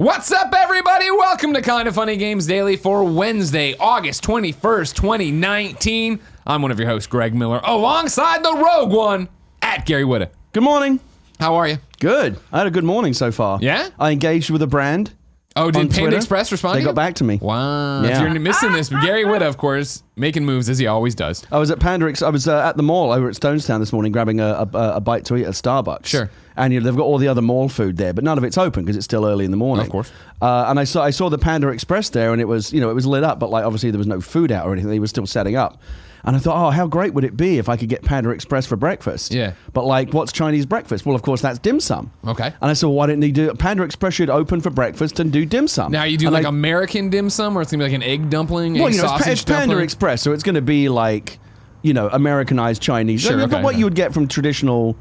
What's up, everybody? Welcome to Kinda Funny Games Daily for Wednesday, August 21st, 2019. I'm one of your hosts, Greg Miller, alongside the rogue one, at Gary Whitta. Good morning. How are you? Good. I had a good morning so far. Yeah? I engaged with a brand. Oh, did Panda Twitter. Express respond to They you? got back to me. Wow. Yeah. If you're missing this, Gary Whitta, of course, making moves as he always does. I was at I was at the mall over at Stonestown this morning grabbing a bite to eat at Starbucks. Sure. And they've got all the other mall food there, but none of it's open because it's still early in the morning. Of course. And I saw the Panda Express there, and it was lit up, but like obviously there was no food out or anything. They were still setting up. And I thought, oh, how great would it be if I could get Panda Express for breakfast? Yeah. But like, what's Chinese breakfast? Well, of course, that's dim sum. Okay. And I said, well, why didn't they do it? Panda Express should open for breakfast and do dim sum. Now, you do And like American dim sum, or it's going to be like an egg dumpling, well, egg sausage it's Panda dumpling? Express, so it's going to be like, Americanized Chinese. Sure, okay, what okay. you would get from traditional,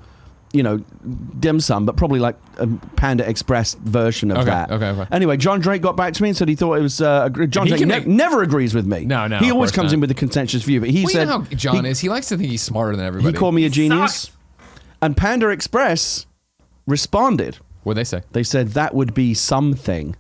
dim sum, but probably like a Panda Express version of that. Okay. Anyway, John Drake got back to me and said he thought it was. John Drake never agrees with me. No, He of always course comes not. in with a contentious view, but he Well, said you know how John is. He likes to think he's smarter than everybody. he called me a genius, Sucks. and Panda Express responded. What'd they say? They said that would be something.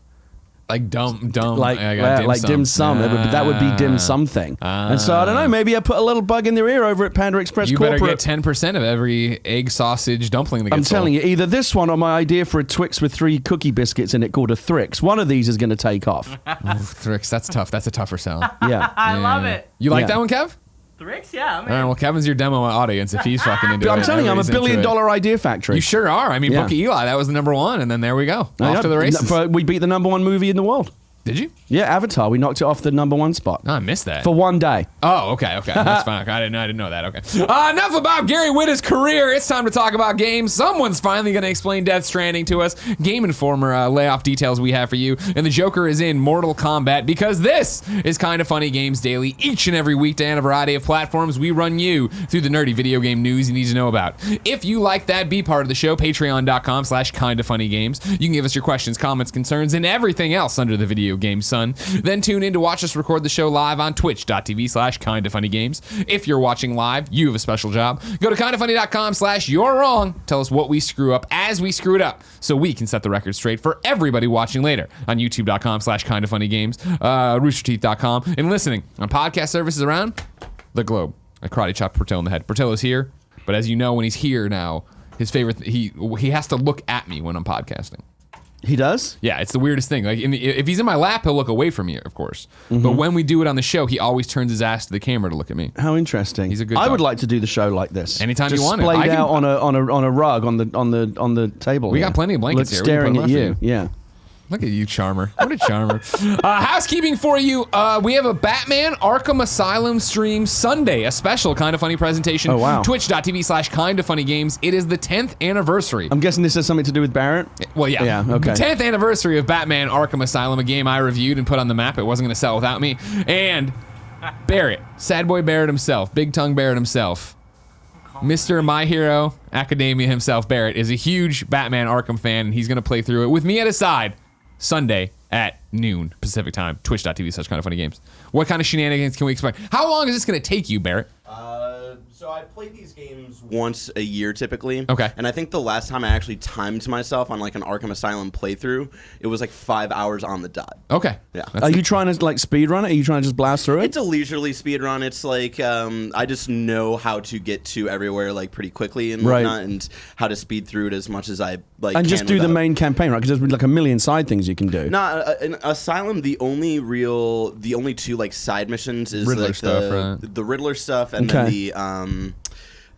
Like dumb. Like I got like dim sum. That would be dim something. And so I don't know. Maybe I put a little bug in their ear over at Panda Express You Corporate. better get 10% of every egg sausage dumpling that gets I'm telling you, either this one or my idea for a Twix with 3 cookie biscuits in it called a Thrix. One of these is going to take off. Thrix, that's tough. That's a tougher sell. Yeah. I love it. You like Yeah. that one, Kev? Thrix, yeah. All right, well, Kevin's your demo audience if he's fucking into it. I'm telling you, I'm a everybody's into billion-dollar it. idea factory. You sure are. I mean, Yeah. Book of Eli, that was the number one, and then there we go. Oh, Off yeah. to the races. We beat the #1 movie in the world. Did you? Yeah, Avatar. We knocked it off the #1 spot. Oh, I missed that. For one day. Oh, okay. That's fine. I didn't know that. Okay. Enough about Gary Whitta's career. It's time to talk about games. Someone's finally going to explain Death Stranding to us. Game Informer layoff details we have for you. And the Joker is in Mortal Kombat because this is Kinda Funny Games Daily. Each and every weekday on a variety of platforms, we run you through the nerdy video game news you need to know about. If you like that, be part of the show. Patreon.com/KindaFunnyGames. You can give us your questions, comments, concerns, and everything else under the video game sun. Then tune in to watch us record the show live on twitch.tv/KindaFunnyGames. If you're watching live, you have a special job. Go to kindafunny.com/you're wrong. Tell us what we screw up as we screw it up so we can set the record straight for everybody watching later on youtube.com/KindaFunnyGames, roosterteeth.com, and listening on podcast services around the globe. I karate chopped Portillo in the head. Portillo's here, but as you know, when he's here now, his favorite, he has to look at me when I'm podcasting. He does? Yeah, it's the weirdest thing. Like, if he's in my lap, he'll look away from me, of course. But when we do it on the show, he always turns his ass to the camera to look at me. How interesting. He's a good I dog. would like to do the show like this. Anytime Just you want it. splayed I can- out on a rug on the table. We here. got plenty of blankets Look, here. We can staring put at them you. left for Yeah. Look at you, Charmer. What a charmer. Housekeeping for you. We have a Batman Arkham Asylum stream Sunday, a special Kinda Funny presentation. Oh, wow. Twitch.tv/KindaFunnyGames. It is the 10th anniversary. I'm guessing this has something to do with Barrett. Well, yeah. Yeah, okay. The 10th anniversary of Batman Arkham Asylum, a game I reviewed and put on the map. It wasn't going to sell without me. And Barrett, Sad Boy Barrett himself, Big Tongue Barrett himself, Mr. My Hero Academia himself, Barrett, is a huge Batman Arkham fan, and he's going to play through it with me at his side Sunday at noon Pacific time, twitch.tv/KindaFunnyGames. What kind of shenanigans can we expect? How long is this going to take you, Barrett? So I play these games once a year typically. Okay. And I think the last time I actually timed myself on like an Arkham Asylum playthrough, it was like 5 hours on the dot. Okay. Yeah. Are you trying to like speed run it? Are you trying to just blast through it? It's a leisurely speed run. It's like I just know how to get to everywhere like pretty quickly and Right. whatnot, and how to speed through it as much as I like. And can just do the without- main campaign, right? Because there's like a million side things you can do. No, in Asylum, the only two like side missions is Riddler like stuff, right? the Riddler stuff, and Okay. then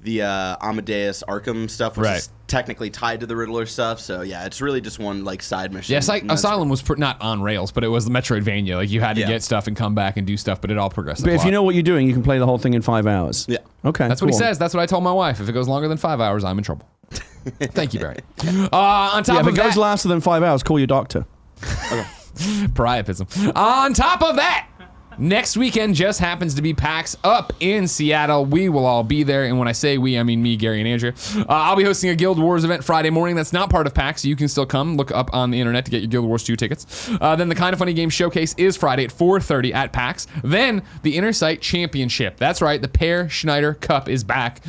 the Amadeus Arkham stuff, which Right. is technically tied to the Riddler stuff. So yeah, it's really just one like side mission. Yes, And that's- Asylum was not on rails, but it was the Metroidvania. Like, you had to Yeah. get stuff and come back and do stuff, but it all progressed. But if you know what you're doing, you can play the whole thing in 5 hours. Yeah. Okay. That's what he cool. saes. That's what I told my wife. If it goes longer than 5 hours, I'm in trouble. Thank you, Barry. On top Yeah, if of it goes that, faster than 5 hours, call your doctor. priapism. On top of that, Next weekend just happens to be PAX up in Seattle. We will all be there. And when I say we, I mean me, Gary, and Andrea. I'll be hosting a Guild Wars event Friday morning. That's not part of PAX. You can still come. Look up on the internet to get your Guild Wars 2 tickets. Then the Kinda Funny Games Showcase is Friday at 4:30 at PAX. Then the Inter-Site Championship. That's right. The Per Schneider Cup is back.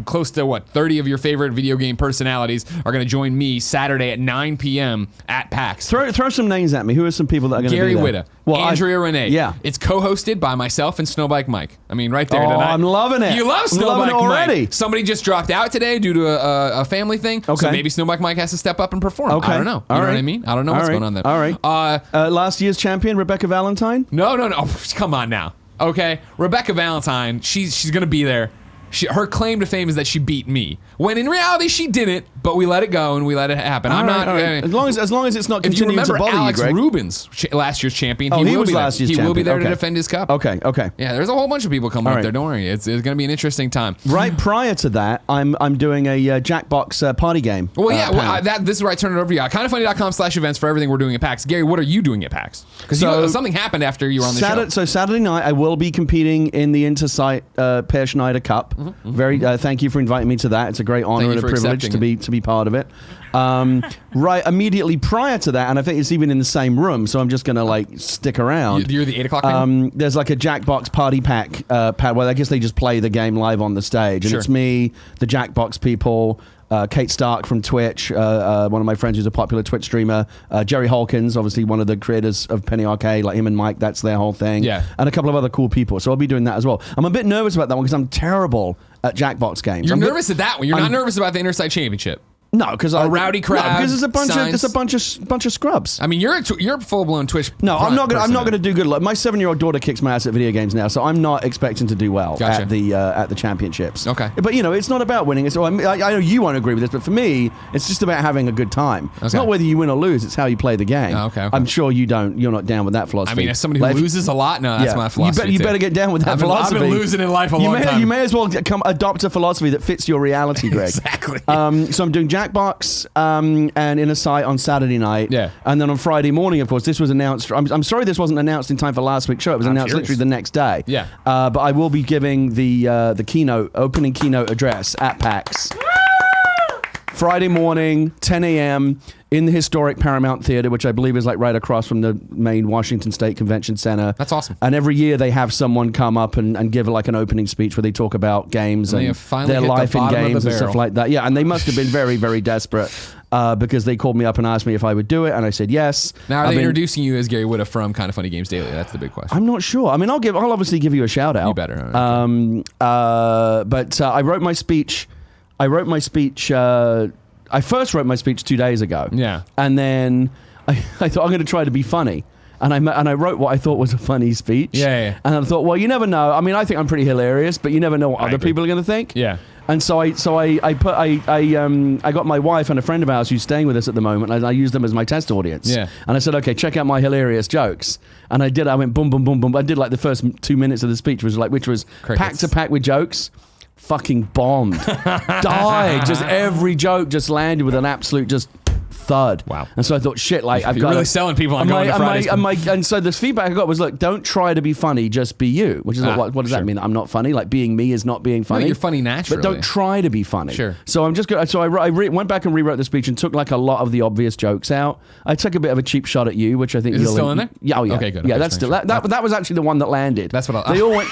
Close to, 30 of your favorite video game personalities are going to join me Saturday at 9 p.m. at PAX. Throw some names at me. Who are some people that are going to be there? Gary Whitta. Andrea Renee. Yeah. It's co-hosted by myself and Snowbike Mike. I mean, right there. Oh, I'm loving it. You love I'm loving Snowbike it already. Mike. Somebody just dropped out today due to a family thing. Okay. So maybe Snowbike Mike has to step up and perform. Okay. I don't know. You know what I mean? I don't know what's going on there. All right. Last year's champion, Rebecca Valentine? No. Oh, come on now. Okay. Rebecca Valentine, she's going to be there. Her claim to fame is that she beat me, when in reality she didn't. But we let it go and we let it happen. All right. As long as it's not continuing to bother you, Alex Greg. Rubens, last year's champion, he will was be last there. year's He will be champion. there to defend his cup. Okay. Yeah, there's a whole bunch of people coming All up right. there. Don't worry, it's going to be an interesting time. Right prior to that, I'm doing a Jackbox party game. Well, yeah, this is where I turn it over to you. Kindafunny.com/events for everything we're doing at PAX. Gary, what are you doing at PAX? Because something happened after you were on the show. So Saturday night, I will be competing in the Inter-Site Per Schneider Cup. Very thank you for inviting me to that. It's a great honor and a privilege to be part of it. Right immediately prior to that, and I think it's even in the same room, so I'm just gonna stick around. You're the 8 o'clock game? There's like a Jackbox party pack pad where I guess they just play the game live on the stage, and it's me, the Jackbox people. Kate Stark from Twitch, one of my friends who's a popular Twitch streamer. Jerry Hawkins, obviously one of the creators of Penny Arcade, like him and Mike, that's their whole thing. Yeah. And a couple of other cool people. So I'll be doing that as well. I'm a bit nervous about that one because I'm terrible at Jackbox games. You're nervous at that one. You're not nervous about the Inter-Site Championship. No, because rowdy crowd. No, because it's a bunch of scrubs. I mean, you're full blown Twitch. No, I'm not gonna do good. My 7-year-old daughter kicks my ass at video games now, so I'm not expecting to do well at the championships. Okay, but it's not about winning. I know you won't agree with this, but for me, it's just about having a good time. Okay. It's not whether you win or lose; it's how you play the game. Okay. I'm sure you're not down with that philosophy. I mean, as somebody who loses a lot, no, that's my philosophy. You better get down with that philosophy. I've been losing in life a long time. You may as well adopt a philosophy that fits your reality, Greg. Exactly. So I'm doing Jackbox. And Inter-Site on Saturday night. Yeah. And then on Friday morning, of course, this was announced. I'm sorry this wasn't announced in time for last week's show. It was announced literally the next day. Yeah. But I will be giving the opening keynote address at PAX. Friday morning, 10 a.m. in the historic Paramount Theater, which I believe is right across from the main Washington State Convention Center. That's awesome. And every year they have someone come up and give an opening speech where they talk about games and their life in games and stuff like that. Yeah, and they must have been very, very desperate because they called me up and asked me if I would do it, and I said yes. Now, are they introducing you as Gary Whitta from Kinda Funny Games Daily? That's the big question. I'm not sure. I mean, I'll obviously give you a shout out. You better. But I wrote my speech. I first wrote my speech 2 days ago. Yeah. And then I thought I'm going to try to be funny. And I wrote what I thought was a funny speech. Yeah. And I thought, well, you never know. I mean, I think I'm pretty hilarious, but you never know what other people are going to think. Yeah. And so I got my wife and a friend of ours who's staying with us at the moment, and I used them as my test audience. Yeah. And I said, okay, check out my hilarious jokes. And I went boom, boom, boom, boom. I did the first 2 minutes of the speech, which was pack to pack with jokes. Fucking bombed. Died. Just every joke just landed with an absolute thud. Wow. And so I thought, shit, I've got really selling people on going to Fridays. And so the feedback I got was, look, don't try to be funny, just be you. Which is what does that mean? I'm not funny? Being me is not being funny? No, you're funny naturally. But don't try to be funny. Sure. So I'm just going. So I went back and rewrote the speech and took a lot of the obvious jokes out. I took a bit of a cheap shot at you, which I think is it still in there? Yeah. Oh yeah. Okay, good. Yeah, that's still that was actually the one that landed. That's what they all went.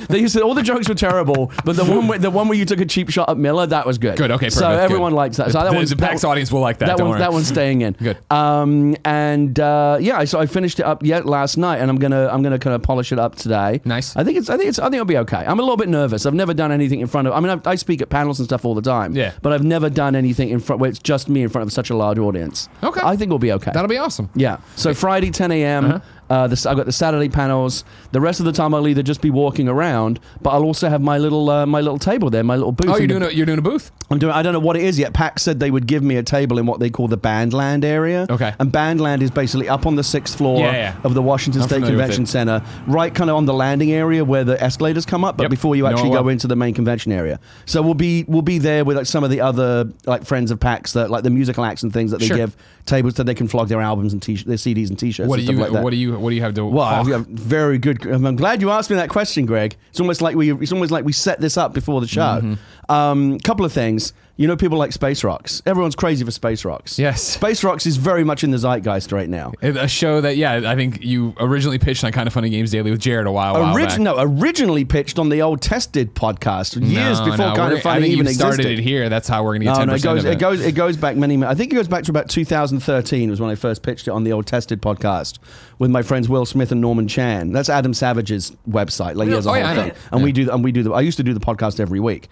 They said all the jokes were terrible, but the one where you took a cheap shot at Miller, that was good. Good. Okay. Perfect. So everyone likes that. So the PAX audience will like that. That one's staying in. Good. So I finished it up last night, and I'm gonna kind of polish it up today. Nice. I think it'll be okay. I'm a little bit nervous. I've never done anything in front of. I mean, I speak at panels and stuff all the time. Yeah. But I've never done anything in front where it's just me in front of such a large audience. Okay. I think we'll be okay. That'll be awesome. Yeah. So Friday 10 a.m. I've got the Saturday panels. The rest of the time I'll either just be walking around, but I'll also have my little table there, my little booth. Oh, you're doing a booth? I don't know what it is yet. PAX said they would give me a table in what they call the Bandland area. Okay. And Bandland is basically up on the 6th floor of the Washington State Convention Center, right kind of on the landing area where the escalators come up, but before you actually go into the main convention area. So we'll be there with some of the other friends of PAX, that the musical acts and things that they give tables so they can flog their albums and their CDs and T-shirts. What and stuff like that. What What do you have to? Well, very good. I'm glad you asked me that question, Greg. It's almost like we set this up before the show. Couple of things. You know, people like Space Rocks. Everyone's crazy for Space Rocks. Yes. Space Rocks is very much in the zeitgeist right now. A show that, I think you originally pitched on Kind of Funny Games Daily with Jared a while back. No, originally pitched on the old Tested podcast years before Kind of Funny even existed. Started it here. That's how we're going to get 10% of it. It goes back many. I think it goes back to about 2013 was when I first pitched it on the old Tested podcast with my friends Will Smith and Norman Chan. That's Adam Savage's website. Like he has a whole thing, and we do. I used to do the podcast every week.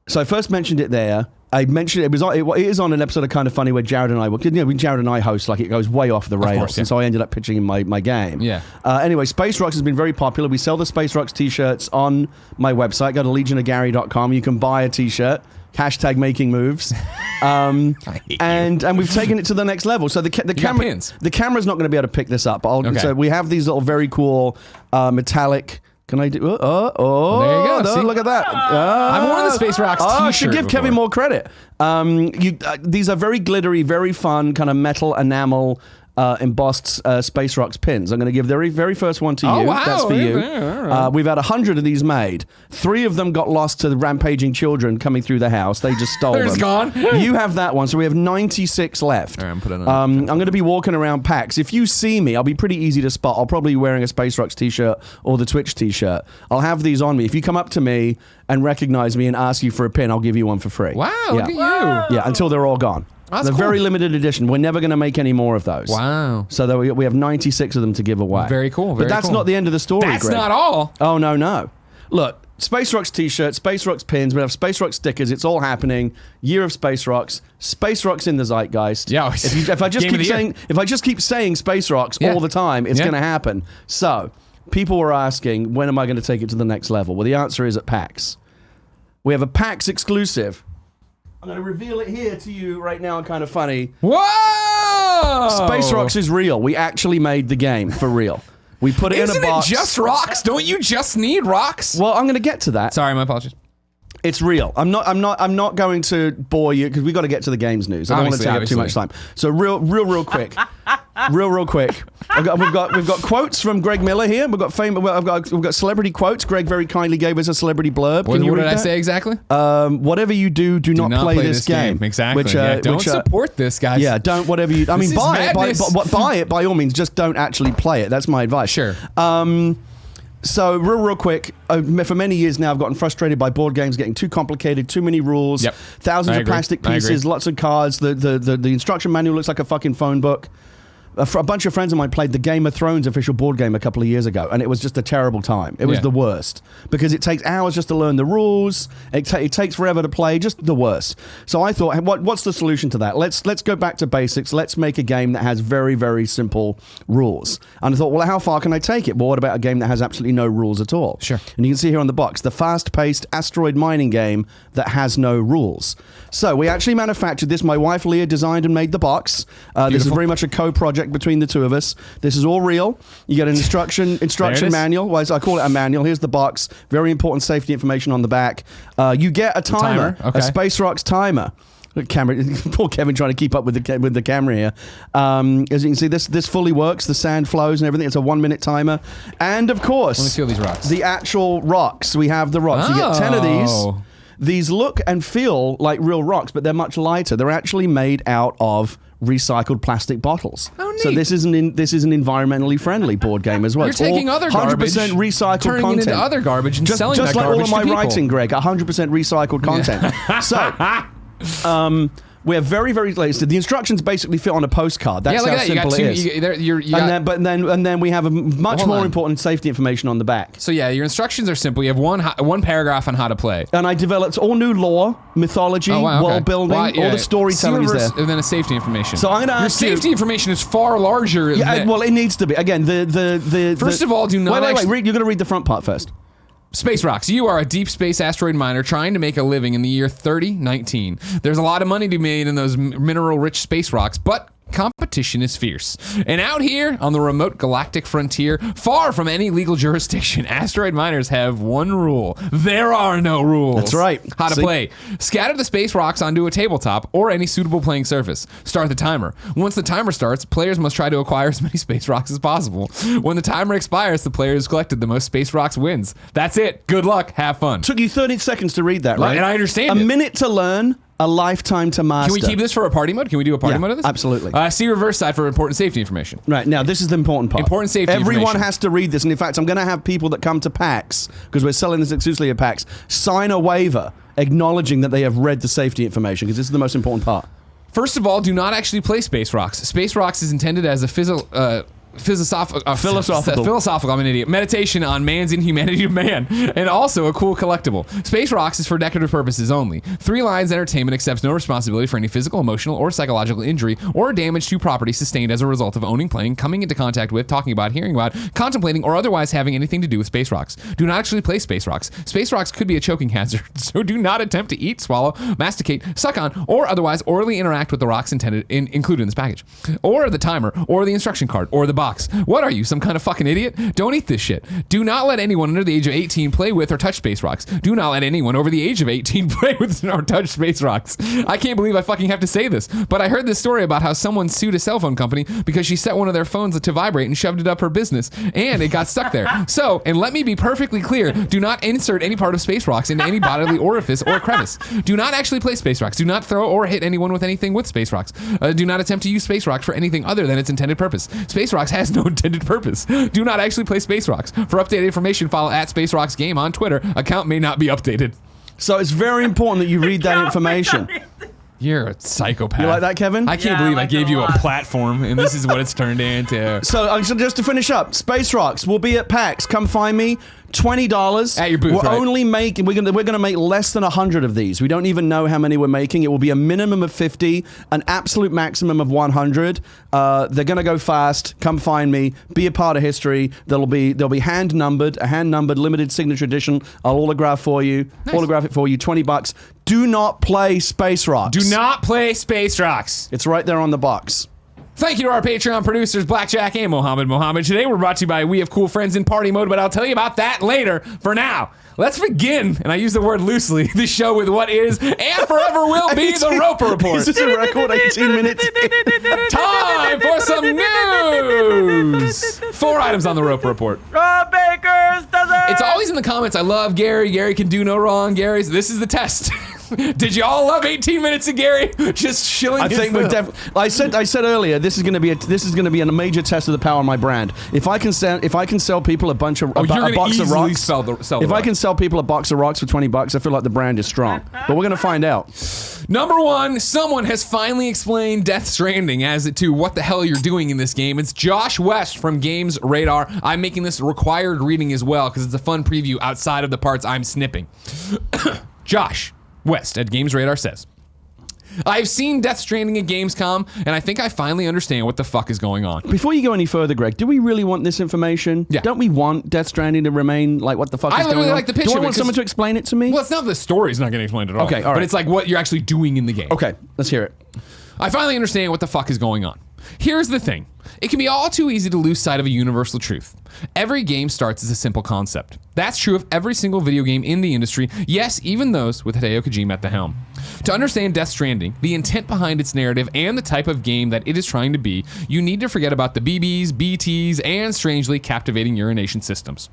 So I first mentioned it there. I mentioned it is on an episode of Kind of Funny where Jared and I Jared and I host, like it goes way off the rails. Of course, yeah. And so I ended up pitching in my game. Yeah. Anyway, Space Rocks has been very popular. We sell the Space Rocks t-shirts on my website. Go to legionofgary.com. You can buy a t-shirt. # making moves. And we've taken it to the next level. So the camera's not going to be able to pick this up. So we have these little very cool metallic. Can I do? There you go. See? Look at that. I've worn the Space Rocks t-shirt. I should give Kevin more credit. These are very glittery, very fun, kind of metal enamel embossed Space Rocks pins. I'm going to give the very, very first one to you. Wow. That's for you. Right. We've had 100 of these made. 3 of them got lost to the rampaging children coming through the house. They just stole them. Gone. You have that one, so we have 96 left. All right, I'm putting it on. I'm going to be walking around PAX. If you see me, I'll be pretty easy to spot. I'll probably be wearing a Space Rocks t-shirt or the Twitch t-shirt. I'll have these on me. If you come up to me and recognize me and ask you for a pin, I'll give you one for free. Wow, look at you. Yeah, until they're all gone. That's They're cool. very limited edition. We're never going to make any more of those. Wow. So we have 96 of them to give away. Very cool. But that's not the end of the story, That's Greg. not all. Oh, no. Look, Space Rocks t-shirts, Space Rocks pins, we have Space Rocks stickers. It's all happening. Year of Space Rocks. Space Rocks in the zeitgeist. Yeah. If I just keep saying Space Rocks all the time, it's going to happen. So, people were asking, when am I going to take it to the next level? Well, the answer is at PAX. We have a PAX exclusive. I'm going to reveal it here to you right now. Kind of funny. Whoa! Space Rocks is real. We actually made the game for real. We put it in a box. Isn't it just rocks? Don't you just need rocks? Well, I'm going to get to that. Sorry, my apologies. It's real. I'm not going to bore you because we got to get to the games news. I don't want to take up too much time. So real quick. Real quick. We've got quotes from Greg Miller here. We've got celebrity quotes. Greg very kindly gave us a celebrity blurb. What did I say exactly? Whatever you do not play this game. Exactly. Don't support this, guys. Yeah, don't whatever you. I mean, buy it by all means. Just don't actually play it. That's my advice. Sure. So real quick, for many years now, I've gotten frustrated by board games getting too complicated, too many rules, thousands of plastic pieces, lots of cards. The instruction manual looks like a fucking phone book. A bunch of friends of mine played the Game of Thrones official board game a couple of years ago, and it was just a terrible time. It was the worst because it takes hours just to learn the rules. It takes forever to play, just the worst. So I thought, what's the solution to that? Let's go back to basics. Let's make a game that has very, very simple rules. And I thought, well, how far can I take it? Well, what about a game that has absolutely no rules at all? Sure. And you can see here on the box, the fast-paced asteroid mining game that has no rules. So we actually manufactured this. My wife Leah designed and made the box. This is very much a co-project between the two of us. This is all real. You get an instruction manual. Well, I call it a manual. Here's the box. Very important safety information on the back. You get a timer. Okay. A Space Rocks timer. Poor Kevin trying to keep up with the camera here. As you can see, this fully works. The sand flows and everything. It's a 1-minute timer. And of course, let me feel these rocks. The actual rocks. We have the rocks. You get 10 of these. These look and feel like real rocks, but they're much lighter. They're actually made out of recycled plastic bottles. Oh, neat. So this is an environmentally friendly board game as well. You're taking other garbage, 100% recycled turning content. it into other garbage and selling that just like garbage all of my to writing, Greg. 100% recycled content. So. We're very, very late. So the instructions basically fit on a postcard. That's how simple it is. And then we have a much more important safety information on the back. So yeah, your instructions are simple. You have one paragraph on how to play. And I developed all new lore, mythology, world building, all the storytelling is there. And then a safety information. So I'm going to ask your safety information is far larger. Well, it needs to be. Again, First of all, do not. Wait. You're going to read the front part first. Space Rocks, you are a deep space asteroid miner trying to make a living in the year 3019. There's a lot of money to be made in those mineral-rich space rocks, but competition is fierce. And out here on the remote galactic frontier, far from any legal jurisdiction, asteroid miners have one rule. There are no rules. That's right. How to play. Scatter the space rocks onto a tabletop or any suitable playing surface. Start the timer. Once the timer starts, players must try to acquire as many space rocks as possible. When the timer expires, the player who's collected the most space rocks wins. That's it. Good luck. Have fun. Took you 30 seconds to read that, right? And I understand A it. minute to learn, a lifetime to master. Can we keep this for a party mode? Can we do a party mode of this? Absolutely. See reverse side for important safety information. Right, now this is the important part. Important safety Everyone information. has to read this, and in fact, I'm going to have people that come to PAX, because we're selling this exclusively at PAX, sign a waiver acknowledging that they have read the safety information, because this is the most important part. First of all, do not actually play Space Rocks. Space Rocks is intended as a philosophical, I'm an idiot, meditation on man's inhumanity of man, and also a cool collectible. Space Rocks is for decorative purposes only. 3 Lions Entertainment accepts no responsibility for any physical, emotional, or psychological injury or damage to property sustained as a result of owning, playing, coming into contact with, talking about, hearing about, contemplating, or otherwise having anything to do with Space Rocks. Do not actually play Space Rocks. Space Rocks could be a choking hazard, so do not attempt to eat, swallow, masticate, suck on, or otherwise orally interact with the rocks included in this package, or the timer, or the instruction card, or the box. What are you, some kind of fucking idiot? Don't eat this shit. Do not let anyone under the age of 18 play with or touch Space Rocks. Do not let anyone over the age of 18 play with or touch Space Rocks. I can't believe I fucking have to say this, but I heard this story about how someone sued a cell phone company because she set one of their phones to vibrate and shoved it up her business, and it got stuck there. So, and let me be perfectly clear, do not insert any part of Space Rocks into any bodily orifice or crevice. Do not actually play Space Rocks. Do not throw or hit anyone with anything with Space Rocks. Do not attempt to use Space Rocks for anything other than its intended purpose. Space Rocks has no intended purpose. Do not actually play Space Rocks. For updated information, follow @SpaceRocksGame on Twitter. Account may not be updated. So it's very important that you read that information. You're a psychopath. You like that, Kevin? I can't believe I gave you a platform, and this is what it's turned into. So just to finish up, Space Rocks will be at PAX. Come find me. $20 at your booth. We're right? only making. We're gonna make less than 100 of these. We don't even know how many we're making. It will be a minimum of 50, an absolute maximum of 100. They're gonna go fast. Come find me. Be a part of history. They'll be hand numbered, a hand numbered limited signature edition. I'll autograph for you. Nice. Autograph it for you. $20. Do not play Space Rocks. Do not play Space Rocks. It's right there on the box. Thank you to our Patreon producers, Blackjack and Mohammed. Today we're brought to you by We Have Cool Friends in Party Mode, but I'll tell you about that later. For now, let's begin, and I use the word loosely, the show with what is and forever will be the Roper Report. Is this a record? 18 minutes? Time for some news. 4 items on the Roper Report. Baker's dozen. It's always in the comments. I love Gary. Gary can do no wrong. This is the test. Did you all love 18 minutes of Gary just shilling? I think we're definitely. I said earlier, this is going to be a major test of the power of my brand. If I can sell people a bunch of a box of rocks, I can sell people a box of rocks for $20, I feel like the brand is strong. But we're going to find out. Number 1, someone has finally explained Death Stranding as to what the hell you're doing in this game. It's Josh West from GamesRadar. I'm making this required reading as well because it's a fun preview outside of the parts I'm snipping. Josh West at GamesRadar says, I've seen Death Stranding at Gamescom, and I think I finally understand what the fuck is going on. Before you go any further, Greg, do we really want this information? Yeah. Don't we want Death Stranding to remain like what the fuck is going on? I really like the pitch Do I of it, want someone to explain it to me? Well, it's not the story's not getting explained at all. Okay, all right. But it's like what you're actually doing in the game. Okay, let's hear it. I finally understand what the fuck is going on. Here's the thing. It can be all too easy to lose sight of a universal truth. Every game starts as a simple concept. That's true of every single video game in the industry, yes, even those with Hideo Kojima at the helm. To understand Death Stranding, the intent behind its narrative, and the type of game that it is trying to be, you need to forget about the BBs, BTs, and strangely captivating urination systems.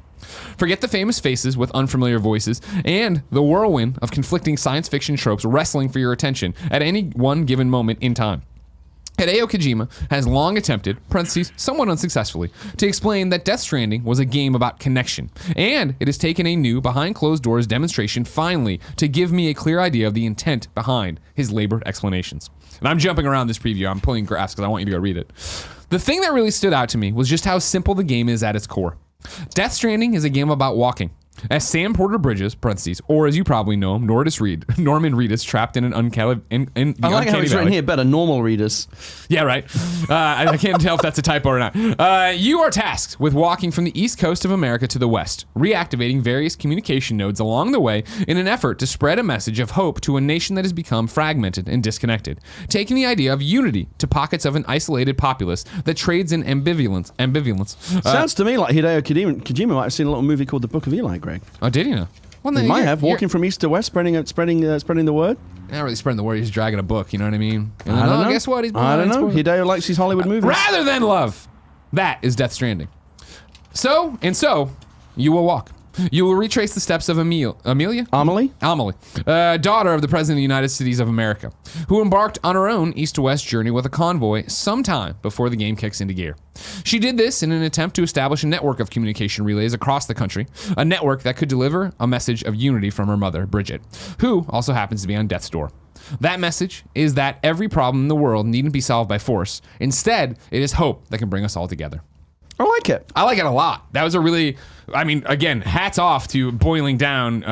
Forget the famous faces with unfamiliar voices and the whirlwind of conflicting science fiction tropes wrestling for your attention at any one given moment in time. Hideo Kojima has long attempted, parentheses, somewhat unsuccessfully, to explain that Death Stranding was a game about connection, and it has taken a new, behind-closed-doors demonstration finally to give me a clear idea of the intent behind his labored explanations. And I'm jumping around this preview. I'm pulling graphs because I want you to go read it. The thing that really stood out to me was just how simple the game is at its core. Death Stranding is a game about walking. As Sam Porter Bridges, parentheses, or as you probably know him, Norman Reedus, trapped in an uncanny I like how it's written here, better normal readers. Yeah, right. I can't tell if that's a typo or not. You are tasked with walking from the east coast of America to the west, reactivating various communication nodes along the way in an effort to spread a message of hope to a nation that has become fragmented and disconnected, taking the idea of unity to pockets of an isolated populace that trades in ambivalence. Sounds to me like Hideo Kojima might have seen a little movie called The Book of Eli, Greg. Oh, did he know? Well, He might have, walking from east to west, spreading the word. Not really spreading the word. He's dragging a book. You know what I mean? I don't know. Guess what? I don't know. Hideo likes his Hollywood movies. Rather than love, that is Death Stranding. So you will walk. You will retrace the steps of Amelie, daughter of the President of the United States of America, who embarked on her own east-to-west journey with a convoy sometime before the game kicks into gear. She did this in an attempt to establish a network of communication relays across the country, a network that could deliver a message of unity from her mother, Bridget, who also happens to be on death's door. That message is that every problem in the world needn't be solved by force. Instead, it is hope that can bring us all together. I like it. I like it a lot. That was a really, again, hats off to boiling down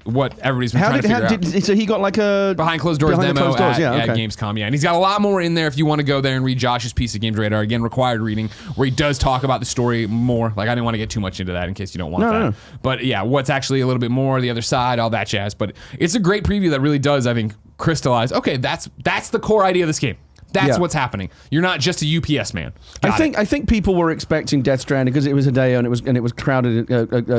what everybody's been trying to figure out. So he got like a behind closed doors demo at okay. Gamescom, yeah. And he's got a lot more in there if you want to go there and read Josh's piece of GamesRadar, again, required reading, where he does talk about the story more. Like, I didn't want to get too much into that in case you don't want that. No. But yeah, what's actually a little bit more, the other side, all that jazz. But it's a great preview that really does, I think, crystallize, okay, that's the core idea of this game. That's what's happening. You're not just a UPS man. I think people were expecting Death Stranding because it was Hideo and it was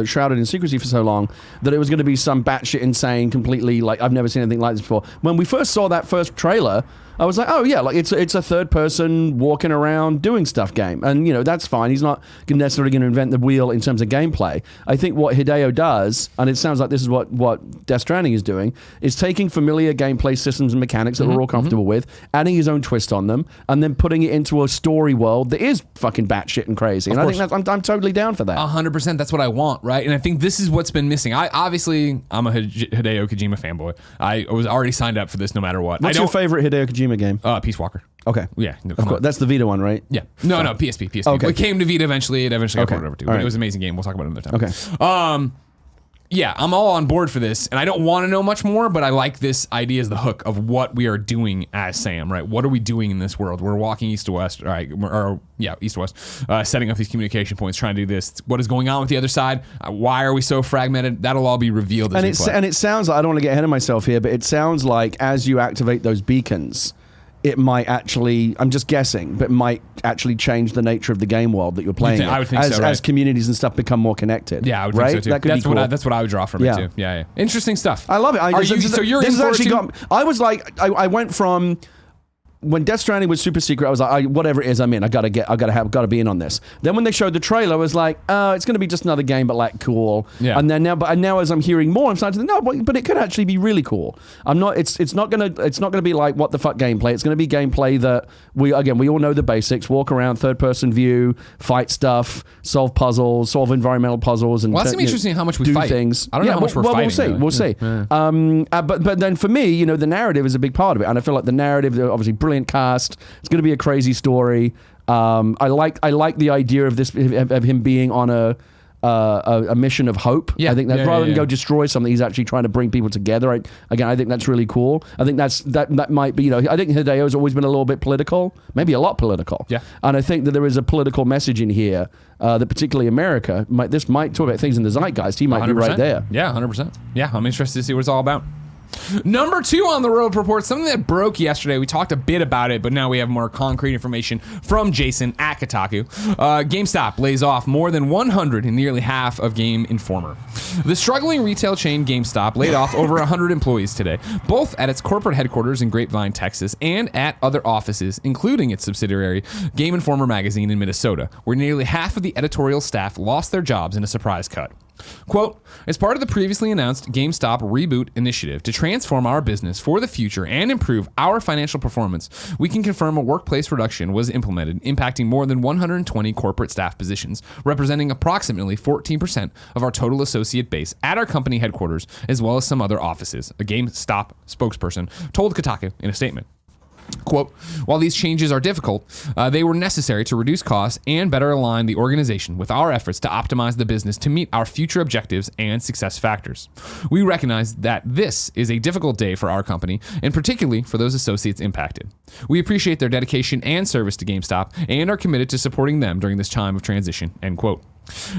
shrouded in secrecy for so long that it was going to be some batshit insane, completely like I've never seen anything like this before. When we first saw that first trailer, I was like, oh yeah, like it's a third person walking around doing stuff game, and that's fine. He's not necessarily going to invent the wheel in terms of gameplay. I think what Hideo does, and it sounds like this is what Death Stranding is doing, is taking familiar gameplay systems and mechanics that we're all comfortable with, adding his own twist on them, and then putting it into a story world that is fucking batshit and crazy. And I think I'm totally down for that. 100%. That's what I want, right? And I think this is what's been missing. I'm a Hideo Kojima fanboy. I was already signed up for this no matter what. What's your favorite Hideo Kojima game? Peace Walker. Okay. Yeah. No, of course. That's the Vita one, right? Yeah. No, PSP. Okay. It came to Vita eventually. It eventually got ported over to. But right. It was an amazing game. We'll talk about it another time. Okay. Yeah, I'm all on board for this, and I don't want to know much more, but I like this idea as the hook of what we are doing as Sam, right? What are we doing in this world? We're walking east to west, right? East to west, setting up these communication points, trying to do this. What is going on with the other side? Why are we so fragmented? That'll all be revealed as we play. And it sounds like, I don't want to get ahead of myself here, but it sounds like as you activate those beacons, it might actually, I'm just guessing, but might actually change the nature of the game world that you're playing. I would think so, right? As communities and stuff become more connected. Yeah, I would think so too. That could be cool. That's what I would draw from it too. Yeah. Interesting stuff. I love it. I was like, I went from when Death Stranding was super secret, I was like, whatever it is, I'm in. I gotta be in on this. Then when they showed the trailer, I was like, it's gonna be just another game, but like cool. Yeah. And then now as I'm hearing more, I'm starting to think, no, but it could actually be really cool. I'm not. It's not gonna be like what the fuck gameplay. It's gonna be gameplay that we all know the basics. Walk around, third person view, fight stuff, solve puzzles, solve environmental puzzles, and that's interesting how much we fight. Things. I don't know how much we're fighting. We'll see. But then for me, the narrative is a big part of it, and I feel like the narrative, obviously brilliant cast. It's going to be a crazy story. I like the idea of this of him being on a mission of hope. Yeah, I think that rather than go destroy something, he's actually trying to bring people together. I think that's really cool. I think that might be. I think Hideo's always been a little bit political, maybe a lot political. Yeah, and I think that there is a political message in here that particularly America might talk about things in the zeitgeist. He might 100%. Be right there. Yeah, 100%. Yeah, I'm interested to see what it's all about. Number 2 on the road report, something that broke yesterday. We talked a bit about it, but now we have more concrete information from Jason at Kotaku. GameStop lays off more than 100 and nearly half of Game Informer. The struggling retail chain GameStop laid off over 100 employees today, both at its corporate headquarters in Grapevine, Texas, and at other offices, including its subsidiary, Game Informer magazine in Minnesota, where nearly half of the editorial staff lost their jobs in a surprise cut. Quote, as part of the previously announced GameStop Reboot initiative to transform our business for the future and improve our financial performance, we can confirm a workplace reduction was implemented, impacting more than 120 corporate staff positions, representing approximately 14% of our total associate base at our company headquarters, as well as some other offices, a GameStop spokesperson told Kotaku in a statement. Quote, while these changes are difficult, they were necessary to reduce costs and better align the organization with our efforts to optimize the business to meet our future objectives and success factors. We recognize that this is a difficult day for our company, and particularly for those associates impacted. We appreciate their dedication and service to GameStop and are committed to supporting them during this time of transition, end quote.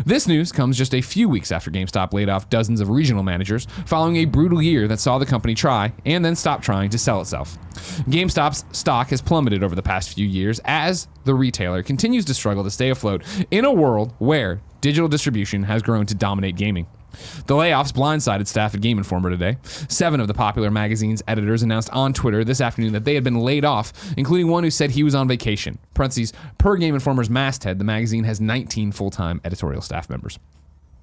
This news comes just a few weeks after GameStop laid off dozens of regional managers following a brutal year that saw the company try and then stop trying to sell itself. GameStop's stock has plummeted over the past few years as the retailer continues to struggle to stay afloat in a world where digital distribution has grown to dominate gaming. The layoffs blindsided staff at Game Informer today. 7 of the popular magazine's editors announced on Twitter this afternoon that they had been laid off, including one who said he was on vacation. Parentheses, per Game Informer's masthead, the magazine has 19 full-time editorial staff members.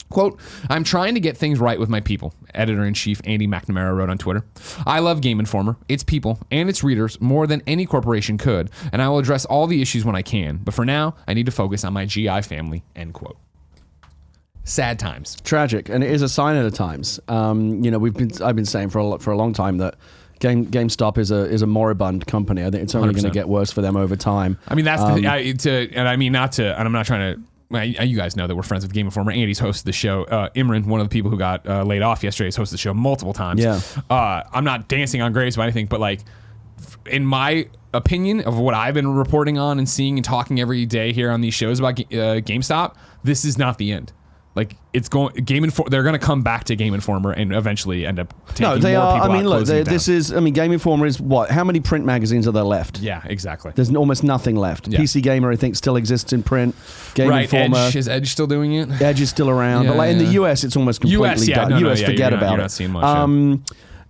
Quote, I'm trying to get things right with my people, editor-in-chief Andy McNamara wrote on Twitter. I love Game Informer, its people, and its readers more than any corporation could, and I will address all the issues when I can, but for now, I need to focus on my GI family, end quote. Sad times. Tragic, and it is a sign of the times. I've been saying for a long time that GameStop is a moribund company. I think it's only going to get worse for them over time. I mean, that's and I'm not trying to. Well, you guys know that we're friends with Game Informer. Andy's hosted the show. Imran, one of the people who got laid off yesterday, has hosted the show multiple times. Yeah. I'm not dancing on graves by anything, but like, in my opinion of what I've been reporting on and seeing and talking every day here on these shows about GameStop, this is not the end. Like, it's going they're going to come back to Game Informer and eventually end up taking more people out. I mean, look, Game Informer is what? How many print magazines are there left? Yeah, exactly. There's almost nothing left. Yeah. PC Gamer, I think, still exists in print. Game Informer. Edge, is Edge still doing it? Edge is still around, but in the US, it's almost completely done. Forget about it. You're not seeing much.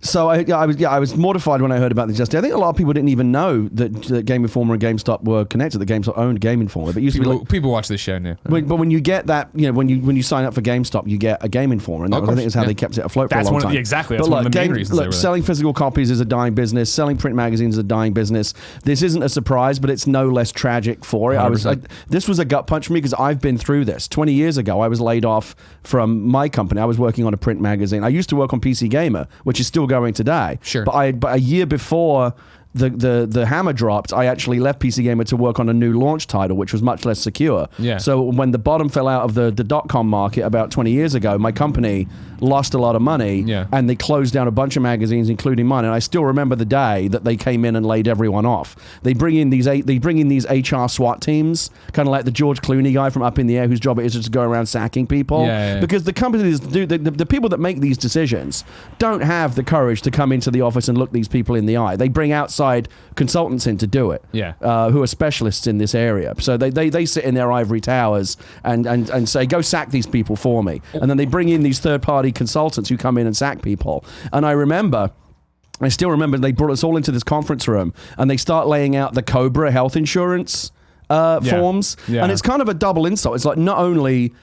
So I was mortified when I heard about this yesterday. I think a lot of people didn't even know that Game Informer and GameStop were connected. That GameStop owned Game Informer, but people watch this show now. But when you get that, when you sign up for GameStop, you get a Game Informer, and that, I think is how they kept it afloat for a long time. Exactly. That's one of the main reasons. Look, selling physical copies is a dying business. Selling print magazines is a dying business. This isn't a surprise, but it's no less tragic for it. This was a gut punch for me because I've been through this. 20 years ago, I was laid off from my company. I was working on a print magazine. I used to work on PC Gamer, which is still going today. Sure. But a year before the hammer dropped, I actually left PC Gamer to work on a new launch title, which was much less secure. Yeah. So when the bottom fell out of the .com market about 20 years ago, my company lost a lot of money, and they closed down a bunch of magazines, including mine. And I still remember the day that they came in and laid everyone off. They bring in these HR SWAT teams, kind of like the George Clooney guy from Up in the Air, whose job it is just to go around sacking people. Because the companies the people that make these decisions don't have the courage to come into the office and look these people in the eye. They bring outside consultants in to do it, who are specialists in this area. So they sit in their ivory towers and say, go sack these people for me. And then they bring in these third-party consultants who come in and sack people. And I still remember they brought us all into this conference room and they start laying out the Cobra health insurance forms. And it's kind of a double insult. It's like, not only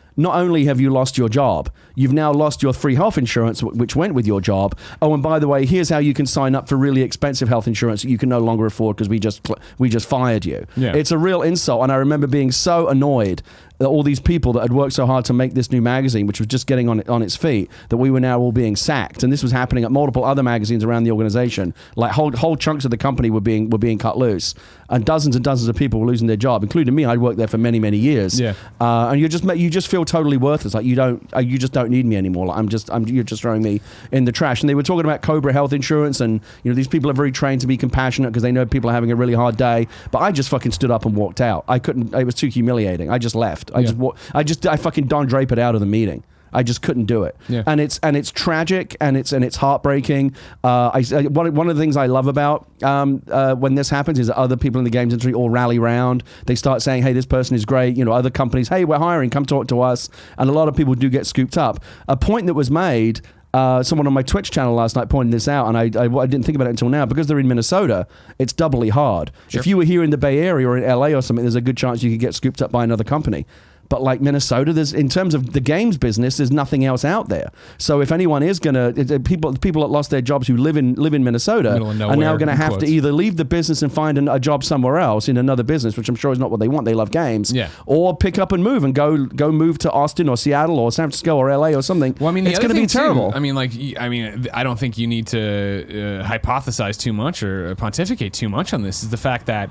have you lost your job, you've now lost your free health insurance, which went with your job. Oh, and by the way, here's how you can sign up for really expensive health insurance that you can no longer afford because we just fired you. It's a real insult. And I remember being so annoyed that all these people that had worked so hard to make this new magazine, which was just getting on its feet, that we were now all being sacked. And this was happening at multiple other magazines around the organization. Like whole chunks of the company were being cut loose, and dozens of people were losing their job, including me. I'd worked there for many years. And you just feel totally worthless. Like you just don't need me anymore. Like you're just throwing me in the trash. And they were talking about Cobra health insurance, and these people are very trained to be compassionate because they know people are having a really hard day. But I just fucking stood up and walked out. I couldn't. It was too humiliating. I just left. I fucking Don Drapered out of the meeting. I just couldn't do it. And it's tragic and it's heartbreaking. One of the things I love about when this happens is that other people in the games industry all rally around. They start saying, hey, this person is great. Other companies, hey, we're hiring, come talk to us. And a lot of people do get scooped up. A point that was made, someone on my Twitch channel last night pointed this out, and I didn't think about it until now. Because they're in Minnesota, it's doubly hard. If you were here in the Bay Area or in LA or something, there's a good chance you could get scooped up by another company. But like Minnesota, there's in terms of the games business, there's nothing else out there. So if anyone is gonna, people that lost their jobs who live in Minnesota are now going to have to either leave the business and find a job somewhere else in another business, which I'm sure is not what they want. They love games, or pick up and move and go move to Austin or Seattle or San Francisco or LA or something. Well, I mean, it's going to be terrible. Too, I don't think you need to hypothesize too much or pontificate too much on this. Is the fact that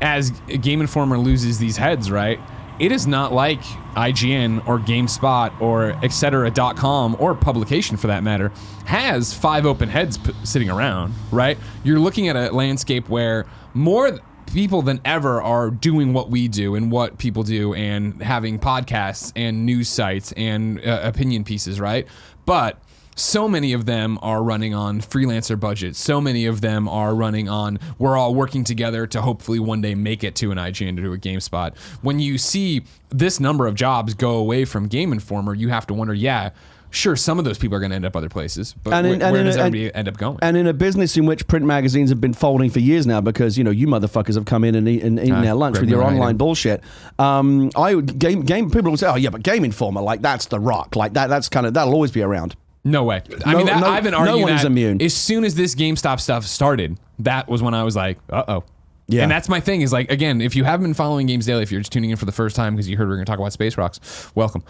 as Game Informer loses these heads, right? It is not like IGN or GameSpot or etc.com or publication for that matter has 5 open heads sitting around, right? You're looking at a landscape where more people than ever are doing what we do and what people do and having podcasts and news sites and opinion pieces, right? But so many of them are running on freelancer budgets. So many of them are running on, we're all working together to hopefully one day make it to an IGN or to a GameSpot. When you see this number of jobs go away from Game Informer, you have to wonder, sure, some of those people are going to end up other places, but where does everybody end up going? And in a business in which print magazines have been folding for years now because, you motherfuckers have come in and eaten their lunch with your online bullshit. People will say, oh yeah, but Game Informer, like that's the rock. Like that'll always be around. No way. I've been arguing no one is that immune. As soon as this GameStop stuff started, that was when I was like, uh-oh. Yeah. And that's my thing is like, again, if you haven't been following Games Daily, if you're just tuning in for the first time because you heard we were going to talk about Space Rocks, welcome.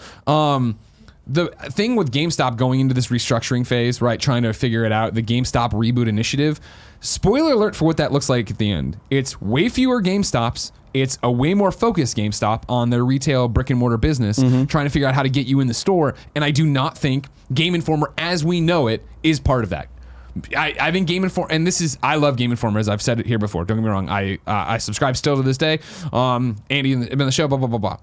The thing with GameStop going into this restructuring phase, right, trying to figure it out, the GameStop reboot initiative, spoiler alert for what that looks like at the end. It's way fewer GameStops. It's a way more focused GameStop on their retail brick and mortar business, trying to figure out how to get you in the store. And I do not think Game Informer as we know it is part of that. I think Game Informer, and I love Game Informer, as I've said it here before. Don't get me wrong. I subscribe still to this day. Andy in the show, blah, blah, blah, blah.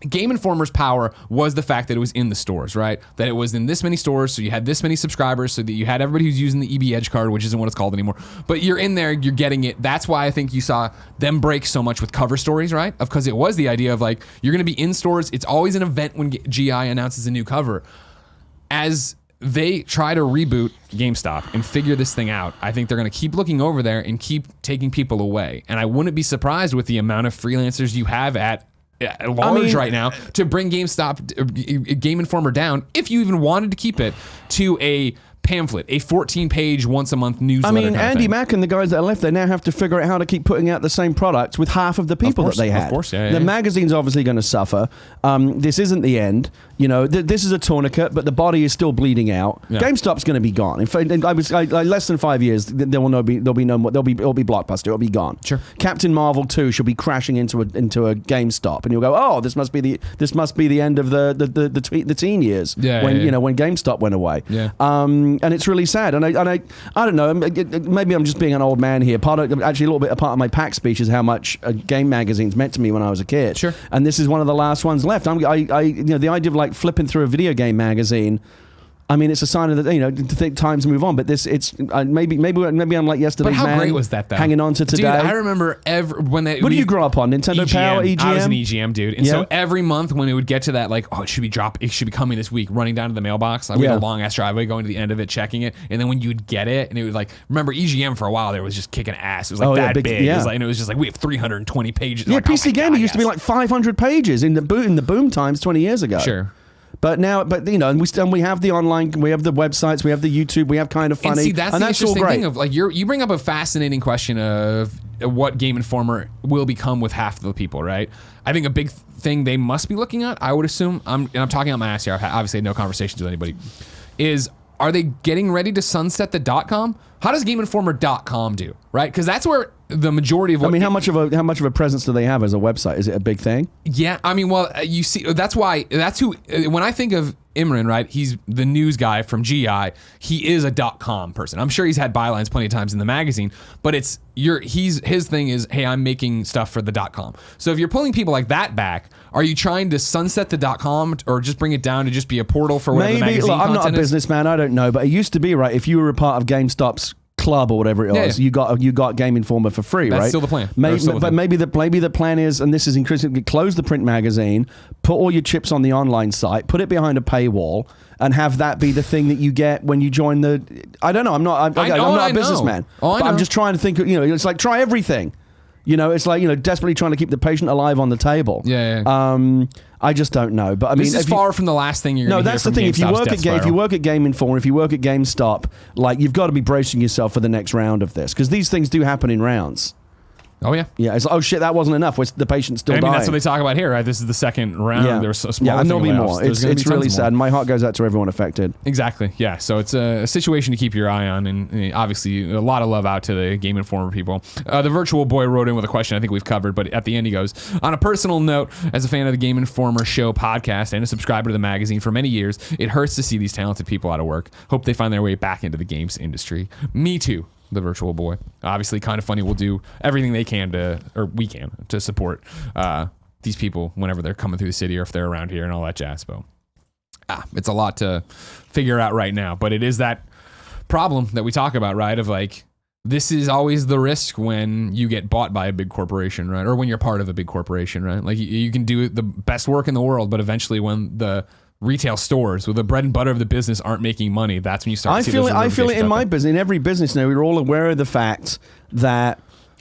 Game Informer's power was the fact that it was in the stores, right? That it was in this many stores, so you had this many subscribers, so that you had everybody who's using the EB Edge card, which isn't what it's called anymore. But you're in there, you're getting it. That's why I think you saw them break so much with cover stories, right? Because it was the idea of like, you're going to be in stores. It's always an event when GI announces a new cover. As they try to reboot GameStop and figure this thing out, I think they're going to keep looking over there and keep taking people away. And I wouldn't be surprised with the amount of freelancers you have at large right now to bring GameStop, Game Informer down, if you even wanted to keep it, to a pamphlet, a 14-page once-a-month newsletter. Andy Mack and the guys that are left, they now have to figure out how to keep putting out the same products with half of the people that they had. Of course, the magazine's obviously going to suffer. This isn't the end. This is a tourniquet, but the body is still bleeding out. Yeah. GameStop's going to be gone. In fact, less than 5 years, there'll be no more. It'll be Blockbuster. It'll be gone. Sure. Captain Marvel 2 should be crashing into a GameStop, and you'll go, oh, this must be the end of the teen years when GameStop went away. Yeah. And it's really sad. And I don't know. Maybe I'm just being an old man here. A little bit a part of my PAX speech is how much game magazines meant to me when I was a kid. Sure. And this is one of the last ones left. The idea of like flipping through a video game magazine, I mean, it's a sign of the times move on. But maybe I'm like yesterday's man. But how great was that though? Hanging on to today. Dude, I remember What did you grow up on? Nintendo EGM. Power, EGM. I was an EGM dude, and so every month when it would get to that, like, oh, it should be coming this week. Running down to the mailbox, we had a long ass driveway, going to the end of it, checking it, and then when you'd get it, and it would like, remember EGM for a while there was just kicking ass. It was like big. Yeah. It was just like we have 320 pages. Yeah, like, PC Gamer used to be like 500 pages in the boom times 20 years ago. Sure. But now, and we have the online, we have the websites, we have the YouTube, we have Kind of Funny, and see, that's the interesting thing of like you bring up a fascinating question of what Game Informer will become with half of the people, right? I think a big thing they must be looking at, I would assume, I'm talking out my ass here, I've obviously had no conversations with anybody, is are they getting ready to sunset the .com? How does GameInformer.com do, right? Because that's where the majority of what... how much of a presence do they have as a website? Is it a big thing? Yeah, you see, that's who, when I think of Imran, right, he's the news guy from GI, he is a .com person. I'm sure he's had bylines plenty of times in the magazine, but his thing is, hey, I'm making stuff for the .com. So if you're pulling people like that back, are you trying to sunset the .com or just bring it down to just be a portal for whatever the magazine content is? I'm not a businessman, I don't know, but it used to be, right, if you were a part of GameStop's club or whatever it was, you got Game Informer for free, right? That's still the plan. Maybe the plan is, and this is increasingly, close the print magazine, put all your chips on the online site, put it behind a paywall, and have that be the thing that you get when you join the. I don't know. I'm not a businessman. I'm just trying to think. It's like try everything. It's like, desperately trying to keep the patient alive on the table. Yeah. I just don't know. But I mean, this is far from the last thing you're going to hear from that's the thing. If you work at Game Informer, if you work at GameStop, like, you've got to be bracing yourself for the next round of this, because these things do happen in rounds. Oh, yeah. Yeah, it's like, oh, shit, that wasn't enough. The patient's still dying. That's what they talk about here, right? This is the second round. Yeah. There's a small and there'll be more. It's really sad. My heart goes out to everyone affected. Exactly, yeah. So it's a situation to keep your eye on, and obviously a lot of love out to the Game Informer people. The virtual boy wrote in with a question I think we've covered, but at the end he goes, on a personal note, as a fan of the Game Informer show podcast and a subscriber to the magazine for many years, it hurts to see these talented people out of work. Hope they find their way back into the games industry. Me too. The virtual boy. Obviously, Kind of Funny will do everything they can to support these people whenever they're coming through the city or if they're around here and all that jazz. But it's a lot to figure out right now. But it is that problem that we talk about, right? Of like, this is always the risk when you get bought by a big corporation, right? Or when you're part of a big corporation, right? Like, you can do the best work in the world, but eventually when the retail stores with the bread and butter of the business aren't making money, that's when you start to see those I feel it in my business, in every business now. We're all aware of the fact that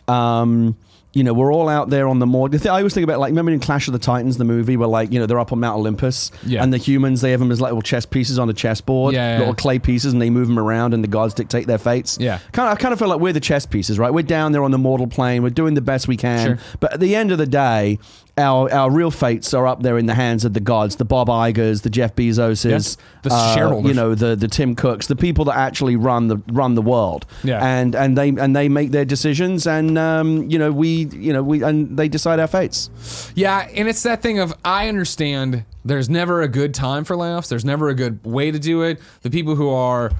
we're all out there on the more. I always think about, like, remember in Clash of the Titans, the movie, where, like, they're up on Mount Olympus, and the humans, they have them as like little chess pieces on a chessboard, little clay pieces, and they move them around, and the gods dictate their fates. I kind of feel like we're the chess pieces, right? We're down there on the mortal plane, we're doing the best we can, but at the end of the day, our real fates are up there in the hands of the gods, the Bob Igers, the Jeff Bezoses, the shareholders, the Tim Cooks, the people that actually run the world, and they make their decisions, and and they decide our fates. Yeah, and it's that thing of, I understand there's never a good time for layoffs. There's never a good way to do it. The people who are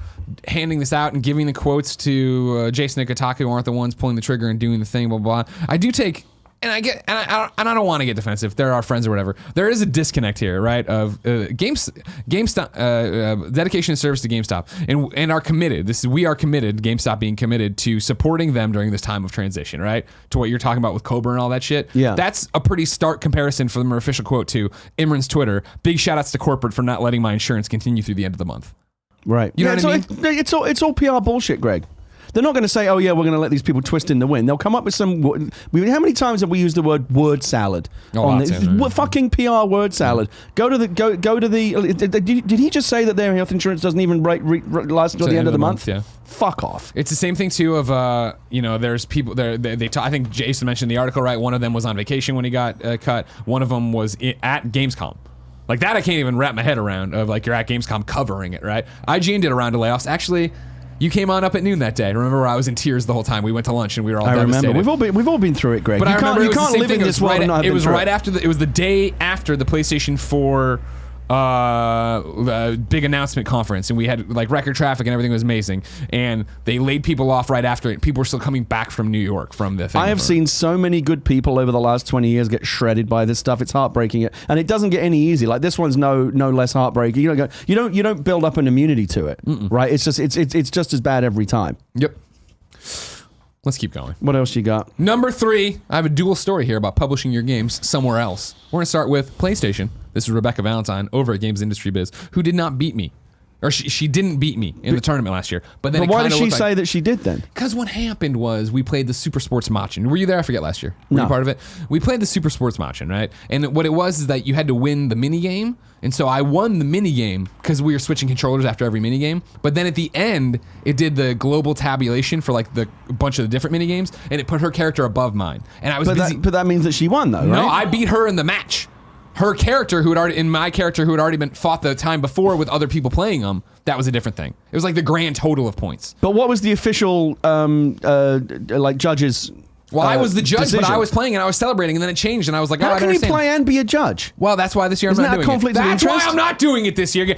handing this out and giving the quotes to Jason at Kotaku aren't the ones pulling the trigger and doing the thing, blah, blah, blah. I do take... And I don't want to get defensive. They're our friends or whatever. There is a disconnect here, right? Of GameStop, dedication and service to GameStop, and are committed. We are committed. GameStop being committed to supporting them during this time of transition, right? To what you're talking about with Cobra and all that shit. Yeah, that's a pretty stark comparison from their official quote to Imran's Twitter. Big shout outs to corporate for not letting my insurance continue through the end of the month. Right. You know what I mean? It's all PR bullshit, Greg. They're not going to say, oh, yeah, we're going to let these people twist in the wind. They'll come up with some... How many times have we used the word salad? On this? Fucking PR word salad. Go to the... Did he just say that their health insurance doesn't even last until the end of the month? Yeah. Fuck off. It's the same thing, too, of, there's people... I think Jason mentioned in the article, right? One of them was on vacation when he got cut. One of them was at Gamescom. Like, that I can't even wrap my head around, of, like, you're at Gamescom covering it, right? IGN did a round of layoffs. Actually... You came on up at noon that day. Remember, I was in tears the whole time. We went to lunch and we were all devastated. I remember. We've all been through it, Greg. But you can't live in this world and not have been through it. It was the day after the PlayStation 4 big announcement conference, and we had like record traffic and everything was amazing. And they laid people off right after it. People were still coming back from New York from the thing. I have seen so many good people over the last 20 years get shredded by this stuff. It's heartbreaking, and it doesn't get any easy. Like, this one's no less heartbreaking. You don't build up an immunity to it, right? It's just as bad every time. Yep. Let's keep going. What else you got? Number 3, I have a dual story here about publishing your games somewhere else. We're going to start with PlayStation. This is Rebecca Valentine over at Games Industry Biz, who did not beat me. Or she didn't beat me in the tournament last year. But why did she say that she did then? Because what happened was we played the Super Sports Machin. Were you there? I forget last year. Were No. you part of it? We played the Super Sports Machin, right? And what it was is that you had to win the mini game. And so I won the mini game because we were switching controllers after every mini game. But then at the end, it did the global tabulation for like the bunch of the different mini games, and it put her character above mine. And I was busy. But that means that she won, though, right? No, I beat her in the match. Her character, who had already been fought the time before with other people playing them, that was a different thing. It was like the grand total of points. But what was the official judges? Well, I was the judge, decision? but I was playing and I was celebrating, and then it changed, and I was like, How I can you understand. play and be a judge? Well, that's why this year Isn't I'm not that a doing conflict it. of That's interest? why I'm not doing it this year.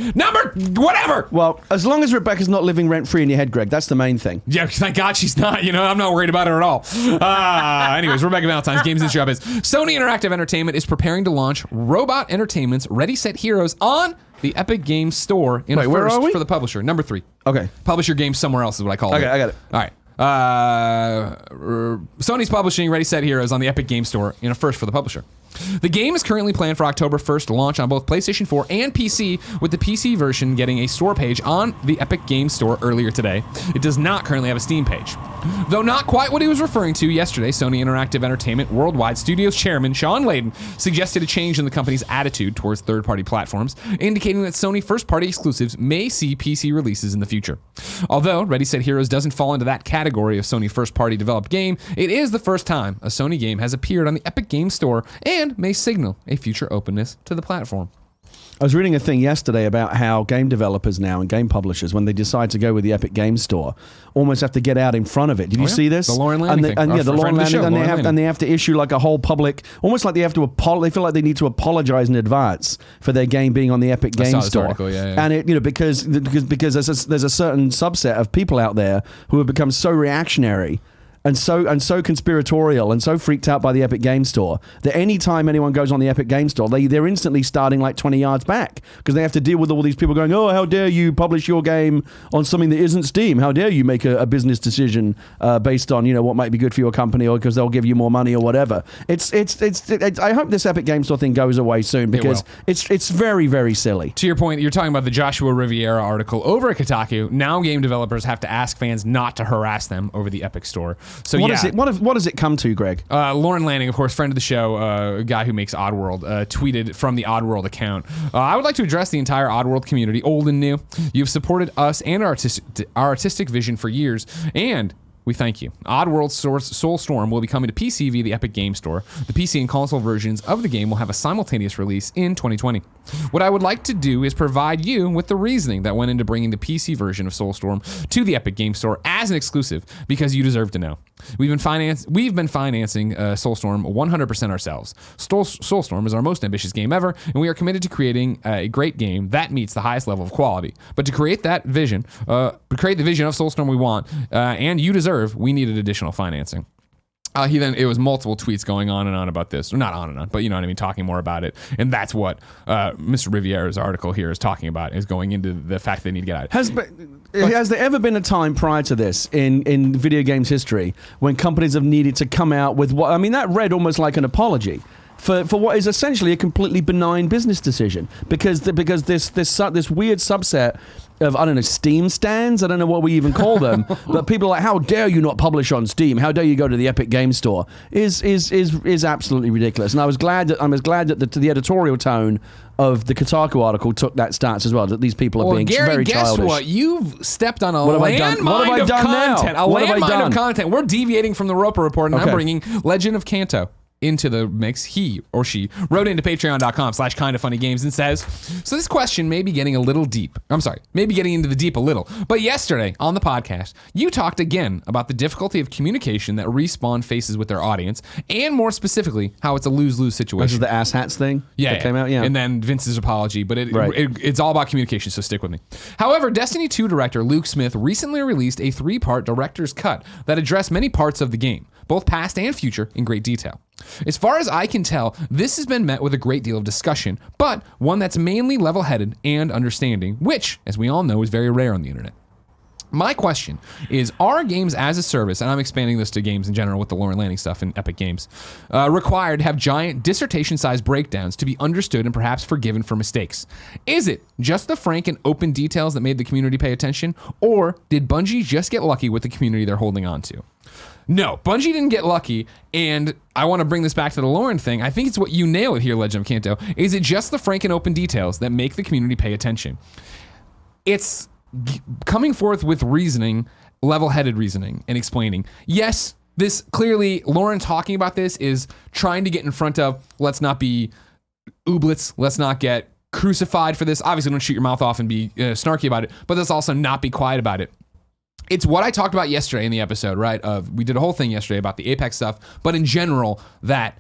Whatever. Well, as long as Rebecca's not living rent-free in your head, Greg, that's the main thing. Yeah, thank God she's not. I'm not worried about her at all. Anyways, Rebecca Valentine's Games Industry Biz. Sony Interactive Entertainment is preparing to launch Robot Entertainment's Ready Set Heroes on the Epic Games Store in where are we? for the publisher. Number 3. Okay. Publish your game somewhere else is what I call it. Okay, I got it. All right. Sony's publishing Ready Set Heroes on the Epic Games Store in a first for the publisher. The game is currently planned for October 1st to launch on both PlayStation 4 and PC, with the PC version getting a store page on the Epic Games Store earlier today. It does not currently have a Steam page. Though not quite what he was referring to yesterday, Sony Interactive Entertainment Worldwide Studios chairman Sean Layden suggested a change in the company's attitude towards third-party platforms, indicating that Sony first-party exclusives may see PC releases in the future. Although Ready Set Heroes doesn't fall into that category of Sony first-party developed game, it is the first time a Sony game has appeared on the Epic Games Store and may signal a future openness to the platform. I was reading a thing yesterday about how game developers now and game publishers, when they decide to go with the Epic Games Store, almost have to get out in front of it. Did you see this? The Lauren Landing thing. The Lauren Landing, and they have to issue like a whole public, almost like they have to they feel like they need to apologize in advance for their game being on the Epic Games Store. Article, yeah. And it, because there's a certain subset of people out there who have become so reactionary and so conspiratorial and so freaked out by the Epic Games Store that any time anyone goes on the Epic Games Store, they're instantly starting like 20 yards back because they have to deal with all these people going, oh, how dare you publish your game on something that isn't Steam? How dare you make a business decision based on what might be good for your company or because they'll give you more money or whatever. It's I hope this Epic Games Store thing goes away soon because it's very, very silly. To your point, you're talking about the Joshua Riviera article over at Kotaku. Now game developers have to ask fans not to harass them over the Epic Store. So what does it come to, Greg? Lauren Landing, of course, friend of the show, a guy who makes Oddworld, tweeted from the Oddworld account. I would like to address the entire Oddworld community, old and new. You've supported us and our artistic vision for years, and we thank you. Oddworld Soulstorm will be coming to PC via the Epic Games Store. The PC and console versions of the game will have a simultaneous release in 2020. What I would like to do is provide you with the reasoning that went into bringing the PC version of Soulstorm to the Epic Games Store as an exclusive, because you deserve to know. We've been financing Soulstorm 100% ourselves. Soulstorm is our most ambitious game ever, and we are committed to creating a great game that meets the highest level of quality. But to create that vision, create the vision of Soulstorm we want, and you deserve, we needed additional financing. It was multiple tweets going on and on about this. Not on and on, but you know what I mean, talking more about it. And that's what Mr. Riviera's article here is talking about, is going into the fact they need to get out. Has there ever been a time prior to this in video games history when companies have needed to come out with what, I mean, that read almost like an apology for what is essentially a completely benign business decision, because this weird subset of, I don't know, Steam stands, I don't know what we even call them, but people are like, how dare you not publish on Steam? How dare you go to the Epic Games Store? Is absolutely ridiculous. And I'm as glad that the editorial tone of the Kotaku article took that stance as well, that these people are being very childish. Guess what? You've stepped on a landmine of content. A landmine of content. We're deviating from the Roper Report, and I'm bringing Legend of Kanto into the mix. He or she wrote into patreon.com/kindafunnygames and says, so this question may be getting a little deep. I'm sorry, maybe getting into the deep a little. But yesterday on the podcast, you talked again about the difficulty of communication that Respawn faces with their audience, and more specifically, how it's a lose-lose situation. This is the asshats thing that came out? Yeah. And then Vince's apology, but it's all about communication, so stick with me. However, Destiny 2 director Luke Smith recently released a 3-part director's cut that addressed many parts of the game, both past and future, in great detail. As far as I can tell, this has been met with a great deal of discussion, but one that's mainly level-headed and understanding, which, as we all know, is very rare on the internet. My question is, are games as a service, and I'm expanding this to games in general with the Lauren Landing stuff in Epic Games, required to have giant dissertation-sized breakdowns to be understood and perhaps forgiven for mistakes? Is it just the frank and open details that made the community pay attention, or did Bungie just get lucky with the community they're holding on to? No, Bungie didn't get lucky, and I want to bring this back to the Lauren thing. I think it's what you nail it here, Legend of Kanto. Is it just the frank and open details that make the community pay attention? It's coming forth with reasoning, level-headed reasoning, and explaining. Yes, this clearly, Lauren talking about this is trying to get in front of, let's not be ooblets, let's not get crucified for this. Obviously, don't shoot your mouth off and be snarky about it, but let's also not be quiet about it. It's what I talked about yesterday in the episode, right? We did a whole thing yesterday about the Apex stuff, but in general, that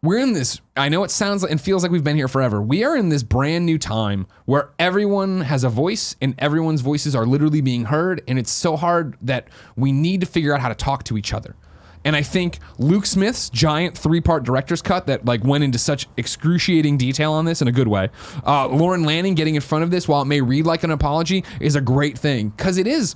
we're in this, I know it sounds and feels like we've been here forever. We are in this brand new time where everyone has a voice and everyone's voices are literally being heard, and it's so hard that we need to figure out how to talk to each other. And I think Luke Smith's giant 3-part director's cut that went into such excruciating detail on this in a good way, Lauren Landing getting in front of this while it may read like an apology, is a great thing, because it is.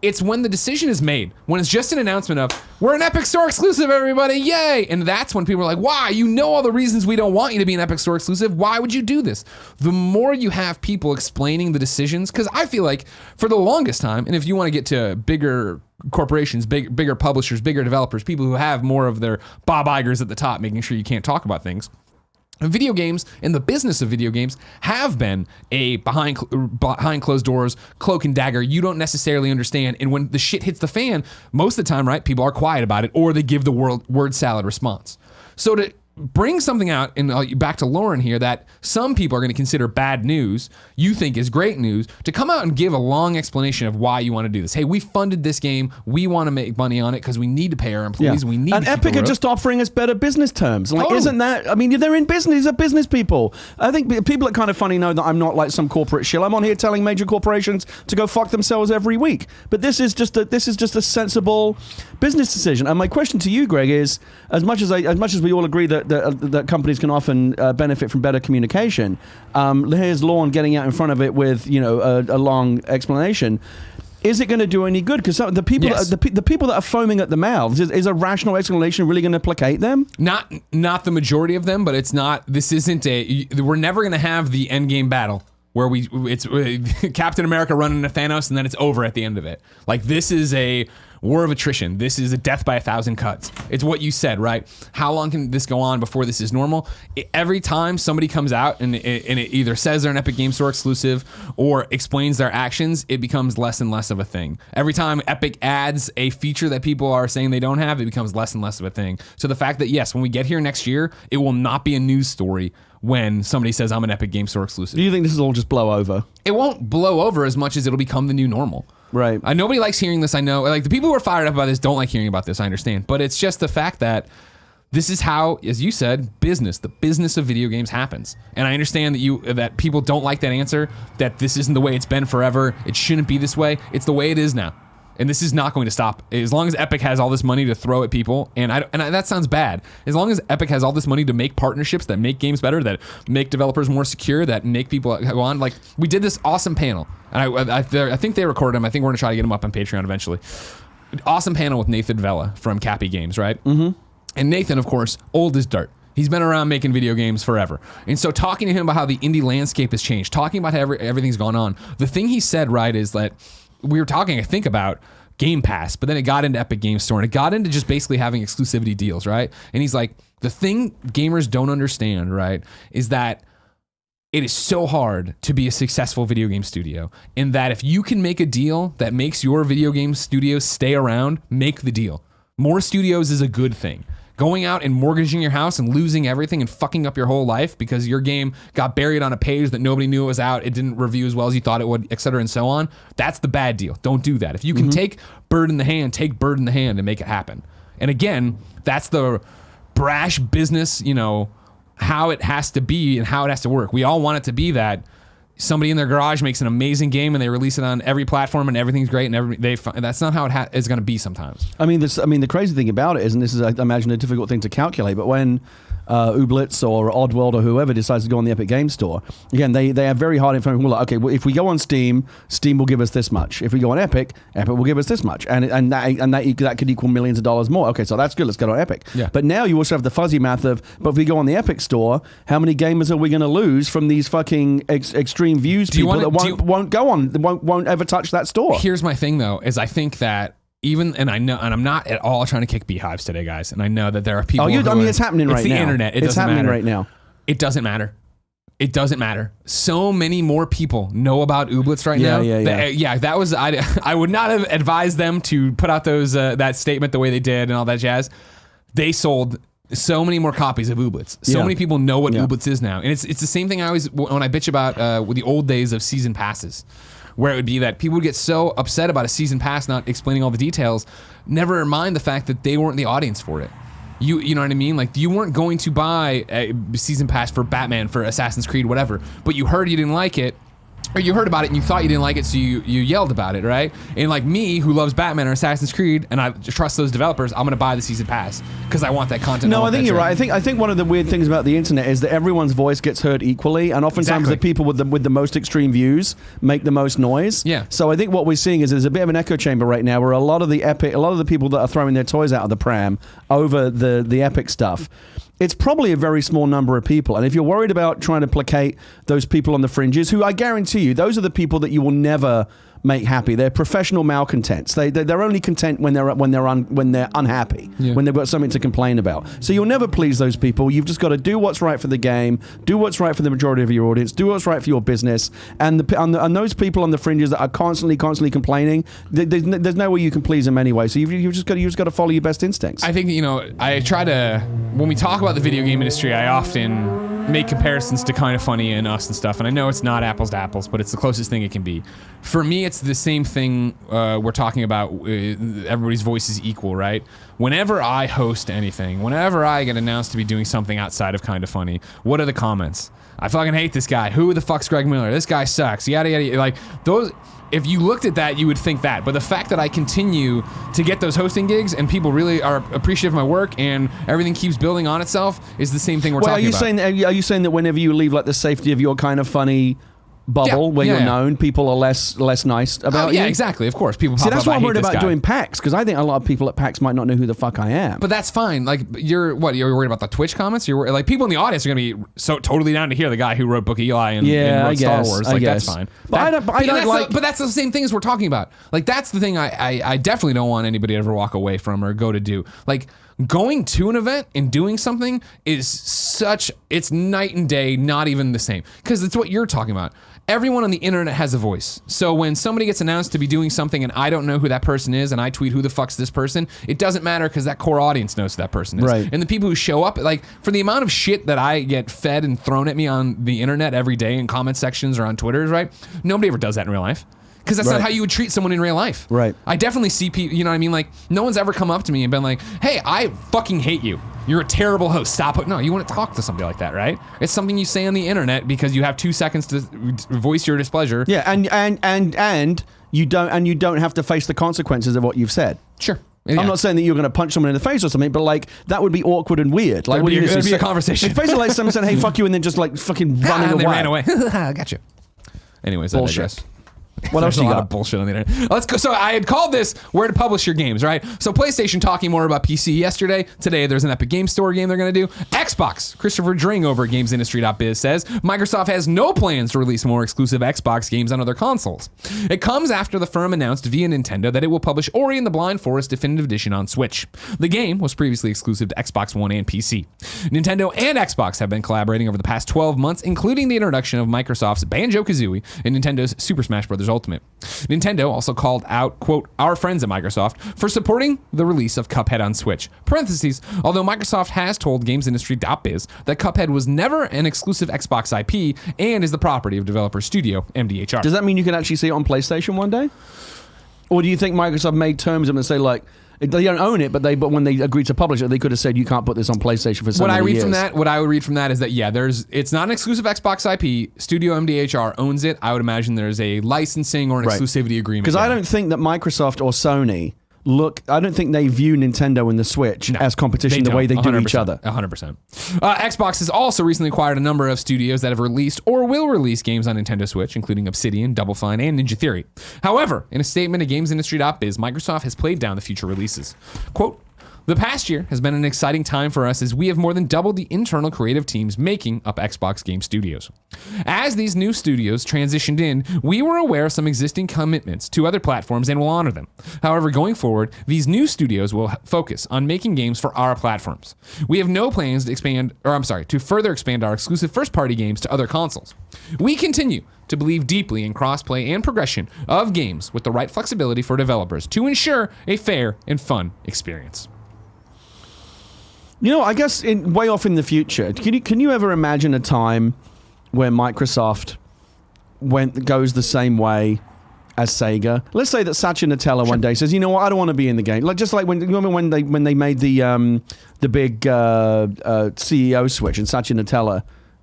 It's when the decision is made, when it's just an announcement of, we're an Epic Store exclusive, everybody, yay! And that's when people are like, why? You know all the reasons we don't want you to be an Epic Store exclusive. Why would you do this? The more you have people explaining the decisions, because I feel like for the longest time, and if you want to get to bigger corporations, bigger publishers, bigger developers, people who have more of their Bob Igers at the top, making sure you can't talk about things, video games and the business of video games have been a behind closed doors, cloak and dagger. You don't necessarily understand. And when the shit hits the fan, most of the time, right, people are quiet about it or they give the word salad response. So to bring something out, and back to Lauren here, that some people are going to consider bad news, you think is great news, to come out and give a long explanation of why you want to do this. Hey, we funded this game. We want to make money on it because we need to pay our employees. We need and to Epic are just offering us better business terms. Like, Totally. isn't that? I mean, they're in business. These are business people. I think people are kind of funny know that I'm not like some corporate shill. I'm on here telling major corporations to go fuck themselves every week. But this is just a sensible business decision. And my question to you, Greg, is as much as we all agree that companies can often benefit from better communication. Here's Lorne getting out in front of it with a long explanation. Is it going to do any good? Because the people the people that are foaming at the mouths, is a rational explanation really going to placate them? Not the majority of them, but it's not. This isn't we're never going to have the end game battle where it's Captain America running into Thanos and then it's over at the end of it. Like, this is a war of attrition. This is a death by 1,000 cuts. It's what you said, right? How long can this go on before this is normal? Every time somebody comes out and it either says they're an Epic Game Store exclusive or explains their actions, it becomes less and less of a thing. Every time Epic adds a feature that people are saying they don't have, it becomes less and less of a thing. So the fact that, yes, when we get here next year, it will not be a news story when somebody says I'm an Epic Game Store exclusive. Do you think this is all just blow over? It won't blow over as much as it'll become the new normal. Right. Nobody likes hearing this. I know. Like, the people who are fired up about this don't like hearing about this. I understand. But it's just the fact that this is how, as you said, the business of video games happens. And I understand that people don't like that answer, that this isn't the way it's been forever. It shouldn't be this way. It's the way it is now. And this is not going to stop. As long as Epic has all this money to throw at people, and that sounds bad. As long as Epic has all this money to make partnerships that make games better, that make developers more secure, that make people go on. Like, we did this awesome panel, and I think they recorded them. I think we're gonna try to get them up on Patreon eventually. Awesome panel with Nathan Vella from Cappy Games, right? Mm-hmm. And Nathan, of course, old as dirt. He's been around making video games forever. And so talking to him about how the indie landscape has changed, talking about how everything's gone on, the thing he said, right, is that we were talking, I think, about Game Pass, but then it got into Epic Game Store, and it got into just basically having exclusivity deals, right? And he's like, the thing gamers don't understand, right, is that it is so hard to be a successful video game studio, and that if you can make a deal that makes your video game studio stay around, make the deal. More studios is a good thing. Going out and mortgaging your house and losing everything and fucking up your whole life because your game got buried on a page that nobody knew it was out, it didn't review as well as you thought it would, et cetera, and so on, that's the bad deal. Don't do that. If you can take bird in the hand and make it happen. And again, that's the brash business, how it has to be and how it has to work. We all want it to be that somebody in their garage makes an amazing game and they release it on every platform and everything's great and that's not how it is going to be sometimes. I mean, the crazy thing about it is, and this is, I imagine, a difficult thing to calculate, but when Ooblets or Oddworld or whoever decides to go on the Epic Game Store, again, they have very hard information. Well, okay, well, if we go on Steam will give us this much. If we go on Epic will give us this much, and that could equal millions of dollars more. Okay, so that's good. Let's go on Epic. Yeah. But now you also have the fuzzy math of, but if we go on the Epic Store, how many gamers are we going to lose from these fucking extreme views people that won't go on, won't ever touch that store? Here's my thing, though, is I think that and I'm not at all trying to kick beehives today, guys. And I know that there are people. It's happening right now. It's the internet. It's happening right now. It doesn't matter. It doesn't matter. So many more people know about Ooblets right now. That was I would not have advised them to put out those that statement the way they did and all that jazz. They sold so many more copies of Ooblets. So many people know what Ooblets is now, and it's the same thing I always when I bitch about with the old days of season passes, where it would be that people would get so upset about a season pass not explaining all the details, never mind the fact that they weren't the audience for it. You know what I mean? Like, you weren't going to buy a season pass for Batman, for Assassin's Creed, whatever, but you heard you didn't like it, or you heard about it and you thought you didn't like it, so you yelled about it, right? And like me, who loves Batman or Assassin's Creed, and I trust those developers, I'm gonna buy the season pass because I want that content. No, I think you're right. I think one of the weird things about the internet is that everyone's voice gets heard equally, and oftentimes the people with the most extreme views make the most noise. Yeah. So I think what we're seeing is there's a bit of an echo chamber right now, where a lot of the people that are throwing their toys out of the pram over the Epic stuff. It's probably a very small number of people. And if you're worried about trying to placate those people on the fringes, who I guarantee you, those are the people that you will never make happy. They're professional malcontents. They're only content when they're unhappy, when they've got something to complain about. So you'll never please those people. You've just got to do what's right for the game, do what's right for the majority of your audience, do what's right for your business. And those people on the fringes that are constantly complaining, there's no way you can please them anyway. So you've just got to follow your best instincts. I think, I try to, when we talk about the video game industry, I often make comparisons to Kind of Funny and us and stuff. And I know it's not apples to apples, but it's the closest thing it can be. For me, it's the same thing we're talking about. Everybody's voice is equal, right? Whenever I host anything, whenever I get announced to be doing something outside of Kind of Funny, what are the comments? I fucking hate this guy. Who the fuck's Greg Miller? This guy sucks. Yada, yada, yada. Like, those... If you looked at that, you would think that. But the fact that I continue to get those hosting gigs and people really are appreciative of my work and everything keeps building on itself is the same thing we're talking about. Are you saying that whenever you leave like the safety of your Kind of Funny bubble where you're known, people are less nice about you? Yeah, exactly. Of course, people. See, that's why I'm worried about doing PAX, because I think a lot of people at PAX might not know who the fuck I am. But that's fine. Like, you're worried about the Twitch comments? You're like, people in the audience are gonna be so totally down to hear the guy who wrote Book of Eli and wrote Star Wars. Like, that's fine. But but that's the same thing as we're talking about. Like, that's the thing I definitely don't want anybody to ever walk away from or go to do. Like, going to an event and doing something is it's night and day, not even the same. Because it's what you're talking about. Everyone on the internet has a voice. So when somebody gets announced to be doing something and I don't know who that person is and I tweet who the fuck's this person, it doesn't matter because that core audience knows who that person is. Right. And the people who show up, like, for the amount of shit that I get fed and thrown at me on the internet every day in comment sections or on Twitter, right? Nobody ever does that in real life. Because that's not how you would treat someone in real life. Right. I definitely see people, you know what I mean? Like, no one's ever come up to me and been like, hey, I fucking hate you. You're a terrible host. Stop it. No, you want to talk to somebody like that, right? It's something you say on the internet because you have 2 seconds to voice your displeasure. Yeah, and you don't have to face the consequences of what you've said. Sure. Yeah. I'm not saying that you're going to punch someone in the face or something, but like that would be awkward and weird. Like, it'd be a conversation. It's basically like someone saying, "Hey, fuck you," and then just like fucking running away. They ran away. Gotcha. Anyways, I digress. What else There's you a got? lot of bullshit on the internet. Let's go. So I had called this where to publish your games, right? So PlayStation talking more about PC yesterday. Today there's an Epic Game Store game they're going to do. Xbox, Christopher Dring over at GamesIndustry.biz says Microsoft has no plans to release more exclusive Xbox games on other consoles. It comes after the firm announced via Nintendo that it will publish Ori and the Blind Forest Definitive Edition on Switch. The game was previously exclusive to Xbox One and PC. Nintendo and Xbox have been collaborating over the past 12 months, including the introduction of Microsoft's Banjo-Kazooie and Nintendo's Super Smash Bros. Ultimate. Nintendo also called out, quote, our friends at Microsoft for supporting the release of Cuphead on Switch. Parentheses, although Microsoft has told GamesIndustry.biz that Cuphead was never an exclusive Xbox IP and is the property of developer studio MDHR. Does that mean you can actually see it on PlayStation one day? Or do you think Microsoft made terms of them and say like, they don't own it, but when they agreed to publish it, they could have said you can't put this on PlayStation for so many years. What I would read from that is that it's not an exclusive Xbox IP. Studio MDHR owns it. I would imagine there's a licensing or an exclusivity agreement. Because I don't think that Microsoft or Sony I don't think they view Nintendo and the Switch as competition the way they do each other. 100%. Xbox has also recently acquired a number of studios that have released or will release games on Nintendo Switch, including Obsidian, Double Fine, and Ninja Theory. However, in a statement to GamesIndustry.biz, Microsoft has played down the future releases. Quote, the past year has been an exciting time for us as we have more than doubled the internal creative teams making up Xbox Game Studios. As these new studios transitioned in, we were aware of some existing commitments to other platforms and will honor them. However, going forward, these new studios will focus on making games for our platforms. We have no plans to further expand our exclusive first-party games to other consoles. We continue to believe deeply in cross-play and progression of games with the right flexibility for developers to ensure a fair and fun experience. You know, I guess way off in the future, can you ever imagine a time where Microsoft goes the same way as Sega? Let's say that Satya Nadella one day says, "You know what? I don't want to be in the game." Like just like when they made the big CEO switch, and Satya Nadella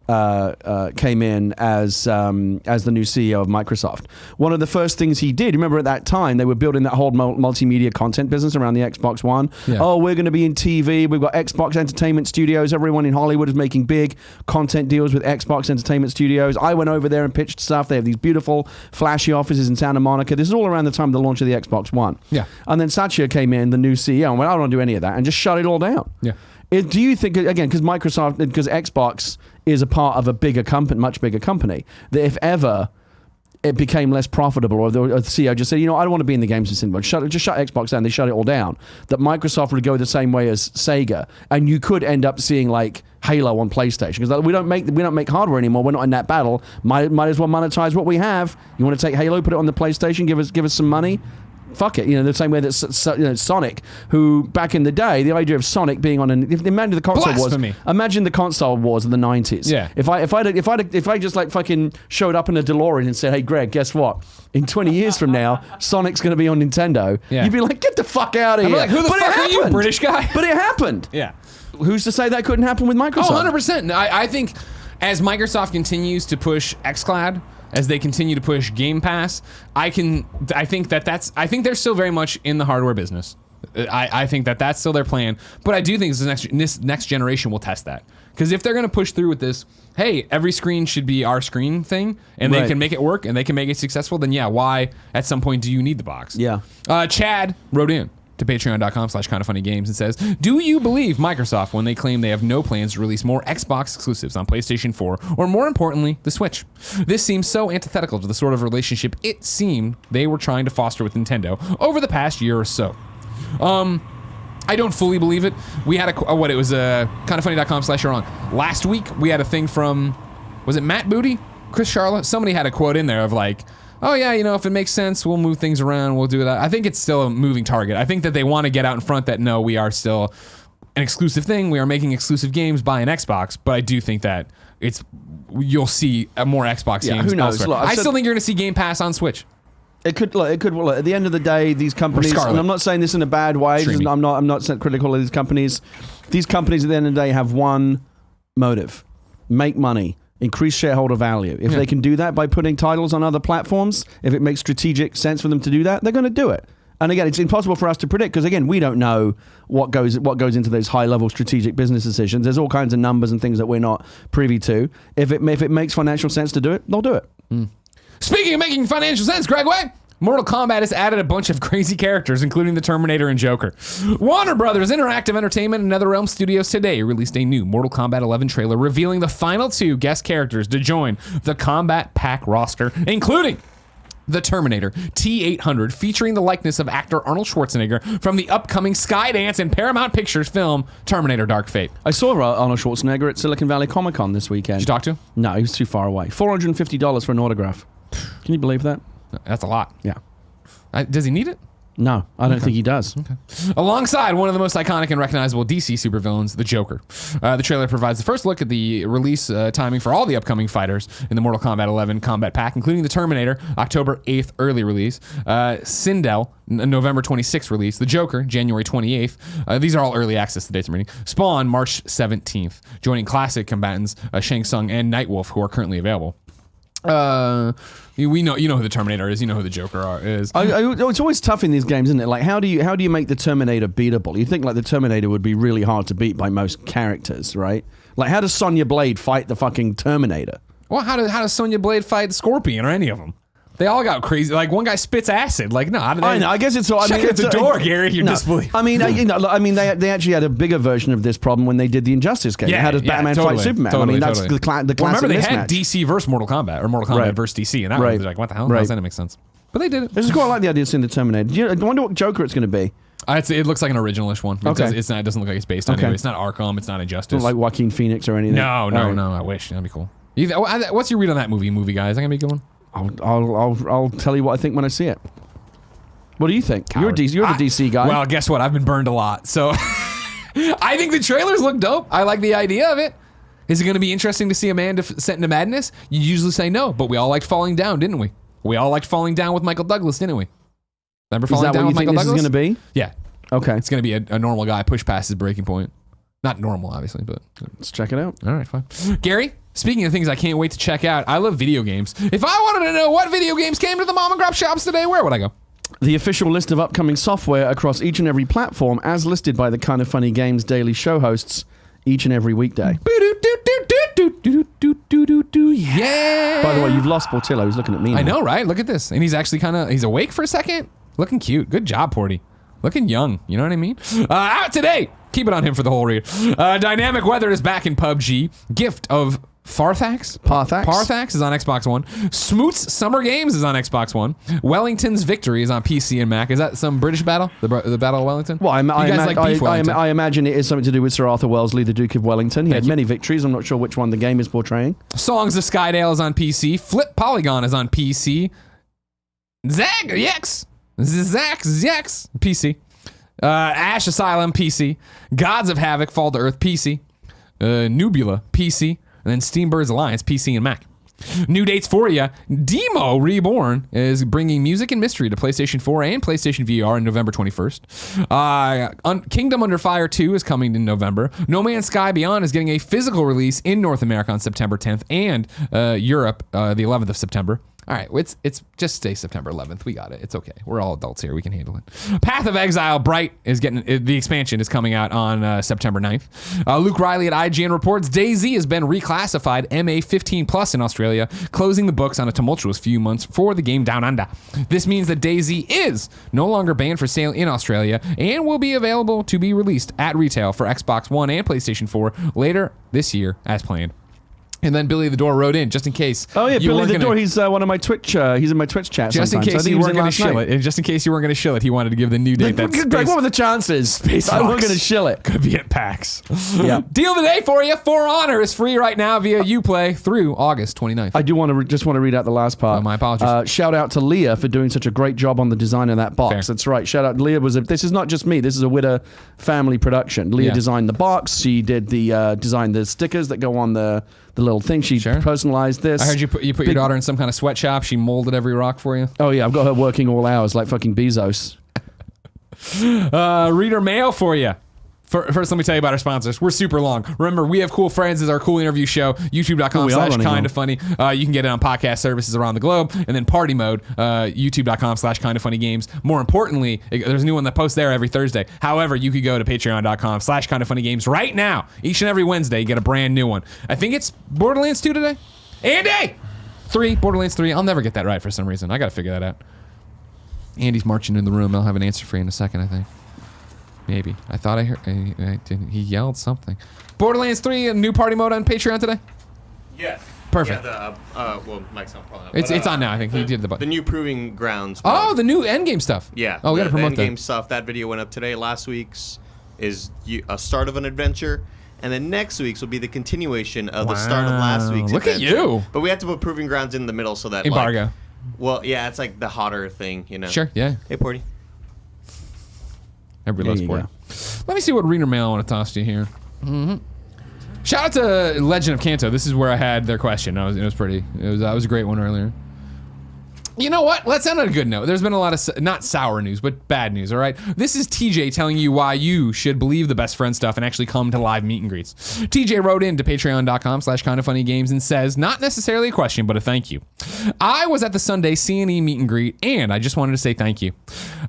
came in as the new CEO of Microsoft. One of the first things he did, remember at that time, they were building that whole multimedia content business around the Xbox One. Yeah. Oh, we're going to be in TV. We've got Xbox Entertainment Studios. Everyone in Hollywood is making big content deals with Xbox Entertainment Studios. I went over there and pitched stuff. They have these beautiful, flashy offices in Santa Monica. This is all around the time of the launch of the Xbox One. Yeah. And then Satya came in, the new CEO, and went, I don't do any of that, and just shut it all down. Yeah. Do you think, again, because Xbox is a part of a bigger company, much bigger company, that if ever it became less profitable, or the CEO just said, I don't want to be in the games industry, just shut Xbox down, they shut it all down, that Microsoft would go the same way as Sega, and you could end up seeing like Halo on PlayStation, because we don't make hardware anymore, we're not in that battle, might as well monetize what we have. You want to take Halo, put it on the PlayStation, give us some money? Fuck it, the same way that Sonic, who back in the day, the idea of Sonic being on imagine the console Blasphemy. wars. Imagine the console wars of the 90s. Yeah. If I just like fucking showed up in a DeLorean and said, "Hey Greg, guess what? In 20 years from now, Sonic's going to be on Nintendo." Yeah. You'd be like, "Get the fuck out of here!" Like, who the fuck are you, British guy? But it happened. Yeah. Who's to say that couldn't happen with Microsoft? Oh, 100%. I think as Microsoft continues to push xCloud, as they continue to push Game Pass, I think they're still very much in the hardware business. I think that's still their plan, but I do think this next generation will test that. Because if they're going to push through with this, hey, every screen should be our screen thing, and they can make it work, and they can make it successful, then yeah, why at some point do you need the box? Yeah. Chad wrote in to patreon.com/kindoffunnygames and says, do you believe Microsoft when they claim they have no plans to release more Xbox exclusives on PlayStation 4, or more importantly, the Switch? This seems so antithetical to the sort of relationship it seemed they were trying to foster with Nintendo over the past year or so. I don't fully believe it. We had kindoffunny.com/you're-on. Last week, we had a thing from, was it Matt Booty? Chris Charlotte? Somebody had a quote in there of like, oh yeah, if it makes sense, we'll move things around, we'll do that. I think it's still a moving target. I think that they want to get out in front that no, we are still an exclusive thing. We are making exclusive games by an Xbox, but I do think that you'll see more Xbox games. Who knows? Look, I still think you're going to see Game Pass on Switch. It could. Look, at the end of the day, these companies, and I'm not saying this in a bad way. I'm not critical of these companies. These companies at the end of the day have one motive: make money. Increase shareholder value. If they can do that by putting titles on other platforms, if it makes strategic sense for them to do that, they're going to do it. And again, it's impossible for us to predict because again, we don't know what goes into those high-level strategic business decisions. There's all kinds of numbers and things that we're not privy to. If it makes financial sense to do it, they'll do it. Speaking of making financial sense, Greg Way, Mortal Kombat has added a bunch of crazy characters, including the Terminator and Joker. Warner Brothers Interactive Entertainment and NetherRealm Studios today released a new Mortal Kombat 11 trailer revealing the final 2 guest characters to join the Combat Pack roster, including the Terminator T-800, featuring the likeness of actor Arnold Schwarzenegger from the upcoming Skydance and Paramount Pictures film Terminator Dark Fate. I saw Arnold Schwarzenegger at Silicon Valley Comic-Con this weekend. Did you talk to him? No, he was too far away. $450 for an autograph. Can you believe that? That's a lot. Yeah. Does he need it? No, I don't think he does. Okay. Alongside one of the most iconic and recognizable DC supervillains, the Joker. The trailer provides the first look at the release timing for all the upcoming fighters in the Mortal Kombat 11 Combat Pack, including the Terminator, October 8th early release, Sindel, November 26th release, the Joker, January 28th. These are all early access, the dates I'm reading. Spawn, March 17th, joining classic combatants Shang Tsung and Nightwolf, who are currently available. We know, who the Terminator is. You know who the Joker is. It's always tough in these games, isn't it? Like, how do you make the Terminator beatable? You think like the Terminator would be really hard to beat by most characters, right? Like, how does Sonya Blade fight the fucking Terminator? Well, how does Sonya Blade fight Scorpion or any of them? They all got crazy. Like, one guy spits acid. Like, no, I know. I guess it's. I mean, it's the door, Gary. You're disbelief. I mean, they actually had a bigger version of this problem when they did the Injustice game. How does Batman fight Superman? Totally, that's the classic. Remember, they mismatch. had DC versus Mortal Kombat, or Mortal Kombat versus DC, and that was like, what the hell? How does that make sense? But they did it. This is quite like the idea of seeing the Terminator. I wonder what Joker it's going to be. It looks like an originalish one. It doesn't look like it's based on anyway. It's not Arkham. It's not Injustice. Not like Joaquin Phoenix or anything. No. I wish. That'd be cool. What's your read on that movie, guys? Is that gonna be a good one? I'll tell you what I think when I see it. What do you think? Coward. You're the DC guy. Well, guess what? I've been burned a lot, so I think the trailers look dope. I like the idea of it. Is it going to be interesting to see a man sent into madness? You usually say no, but we all liked Falling Down, didn't we? We all liked Falling Down with Michael Douglas, didn't we? Remember Falling Down with Michael Douglas? Is that what you think this is going to be? Yeah. Okay. It's going to be a normal guy push past his breaking point. Not normal, obviously, but let's check it out. All right, fine. Gary, Speaking of things I can't wait to check out, I love video games. If I wanted to know what video games came to the Mom and Grop shops today, where would I go? The official list of upcoming software across each and every platform, as listed by the Kind of Funny Games daily show hosts each and every weekday. Yeah. By the way, you've lost Portillo. He's looking at me now. I know, right? Look at this. And he's actually he's awake for a second. Looking cute. Good job, Porty. Looking young. You know what I mean? Out today. Keep it on him for the whole read. Dynamic Weather is back in PUBG. Gift of Parthax is on Xbox One. Smoot's Summer Games is on Xbox One. Wellington's Victory is on PC and Mac. Is that some British battle? The Battle of Wellington? Well, Wellington? I imagine it is something to do with Sir Arthur Wellesley, the Duke of Wellington. He had many victories. I'm not sure which one the game is portraying. Songs of Skydale is on PC. Flip Polygon is on PC. Zach PC. Ash Asylum PC. Gods of Havoc Fall to Earth PC. Nubula PC. And then Steambird's Alliance, PC and Mac. New dates for you. Demo Reborn is bringing music and mystery to PlayStation 4 and PlayStation VR on November 21st. Kingdom Under Fire 2 is coming in November. No Man's Sky Beyond is getting a physical release in North America on September 10th and Europe the 11th of September. All right, it's just stay September 11th. We got it. It's okay. We're all adults here. We can handle it. Path of Exile Bright is the expansion is coming out on September 9th. Luke Riley at IGN reports DayZ has been reclassified MA 15+ in Australia, closing the books on a tumultuous few months for the game Down Under. This means that DayZ is no longer banned for sale in Australia and will be available to be released at retail for Xbox One and PlayStation 4 later this year as planned. And then Billy the Door wrote in just in case. Oh yeah, Billy the Door. He's one of my Twitch. He's in my Twitch chat. Just in case you weren't going to shill it. And just in case you weren't going to shill it, he wanted to give the new date. Greg, what were the chances? I wasn't going to shill it. Could be at PAX. Yeah. Deal of the day for you. For Honor is free right now via Uplay through August 29th. I do want to just want to read out the last part. Oh, my apologies. Shout out to Leah for doing such a great job on the design of that box. Fair. That's right. Shout out. Leah this is not just me. This is a Whitta family production. Leah designed the box. She did designed the stickers that go on the little thing. She personalized this. I heard you put your daughter in some kind of sweatshop. She molded every rock for you. Oh yeah, I've got her working all hours like fucking Bezos. Reader mail for you. First, let me tell you about our sponsors. We're super long. Remember, We Have Cool Friends is our cool interview show. YouTube.com/kindafunny. You can get it on podcast services around the globe. And then Party Mode, YouTube.com/kindafunnygames. More importantly, there's a new one that posts there every Thursday. However, you could go to Patreon.com/kindafunnygames right now. Each and every Wednesday, you get a brand new one. I think it's Borderlands 2 today. Andy! 3, Borderlands 3. I'll never get that right for some reason. I got to figure that out. Andy's marching in the room. I'll have an answer for you in a second, I think. Maybe. I thought I heard. I didn't. He yelled something. Borderlands 3, a new party mode on Patreon today? Yes. Perfect. Yeah, well, Mike's not probably not. It's on now, I think. He did the button. The new Proving Grounds. Oh, the new Endgame stuff. Yeah. Oh, we got to promote that. Endgame stuff. That video went up today. Last week's is a start of an adventure. And then next week's will be the continuation of the start of last week's Look adventure. at you. But we have to put Proving Grounds in the middle so that Embargo. Well, yeah, it's like the hotter thing, you know. Sure, yeah. Hey, Porty. Everybody loves Porty. Let me see what reader mail I want to toss to you here. Mm-hmm. Shout out to Legend of Kanto. This is where I had their question. It was a great one earlier. You know what? Let's end on a good note. There's been a lot of, not sour news, but bad news, all right? This is TJ telling you why you should believe the best friend stuff and actually come to live meet and greets. TJ wrote in to patreon.com/kindafunnygames and says, not necessarily a question, but a thank you. I was at the Sunday C&E meet and greet, and I just wanted to say thank you.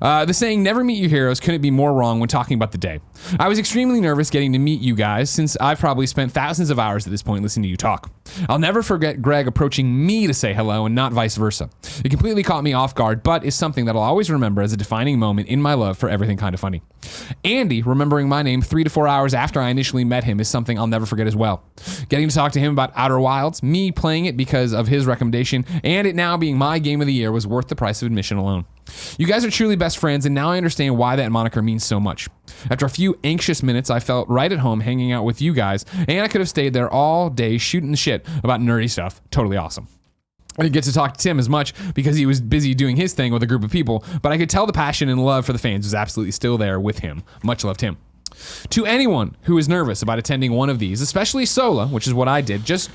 The saying, never meet your heroes, couldn't be more wrong when talking about the day. I was extremely nervous getting to meet you guys, since I've probably spent thousands of hours at this point listening to you talk. I'll never forget Greg approaching me to say hello and not vice versa. It completely caught me off guard, but is something that I'll always remember as a defining moment in my love for everything kind of funny. Andy remembering my name 3 to 4 hours after I initially met him is something I'll never forget as well. Getting to talk to him about Outer Wilds, me playing it because of his recommendation, and it now being my game of the year was worth the price of admission alone. You guys are truly best friends, and now I understand why that moniker means so much. After a few anxious minutes, I felt right at home hanging out with you guys, and I could have stayed there all day shooting the shit about nerdy stuff. Totally awesome. I didn't get to talk to Tim as much because he was busy doing his thing with a group of people, but I could tell the passion and love for the fans was absolutely still there with him. Much love, Tim. To anyone who is nervous about attending one of these, especially Sola, which is what I did, just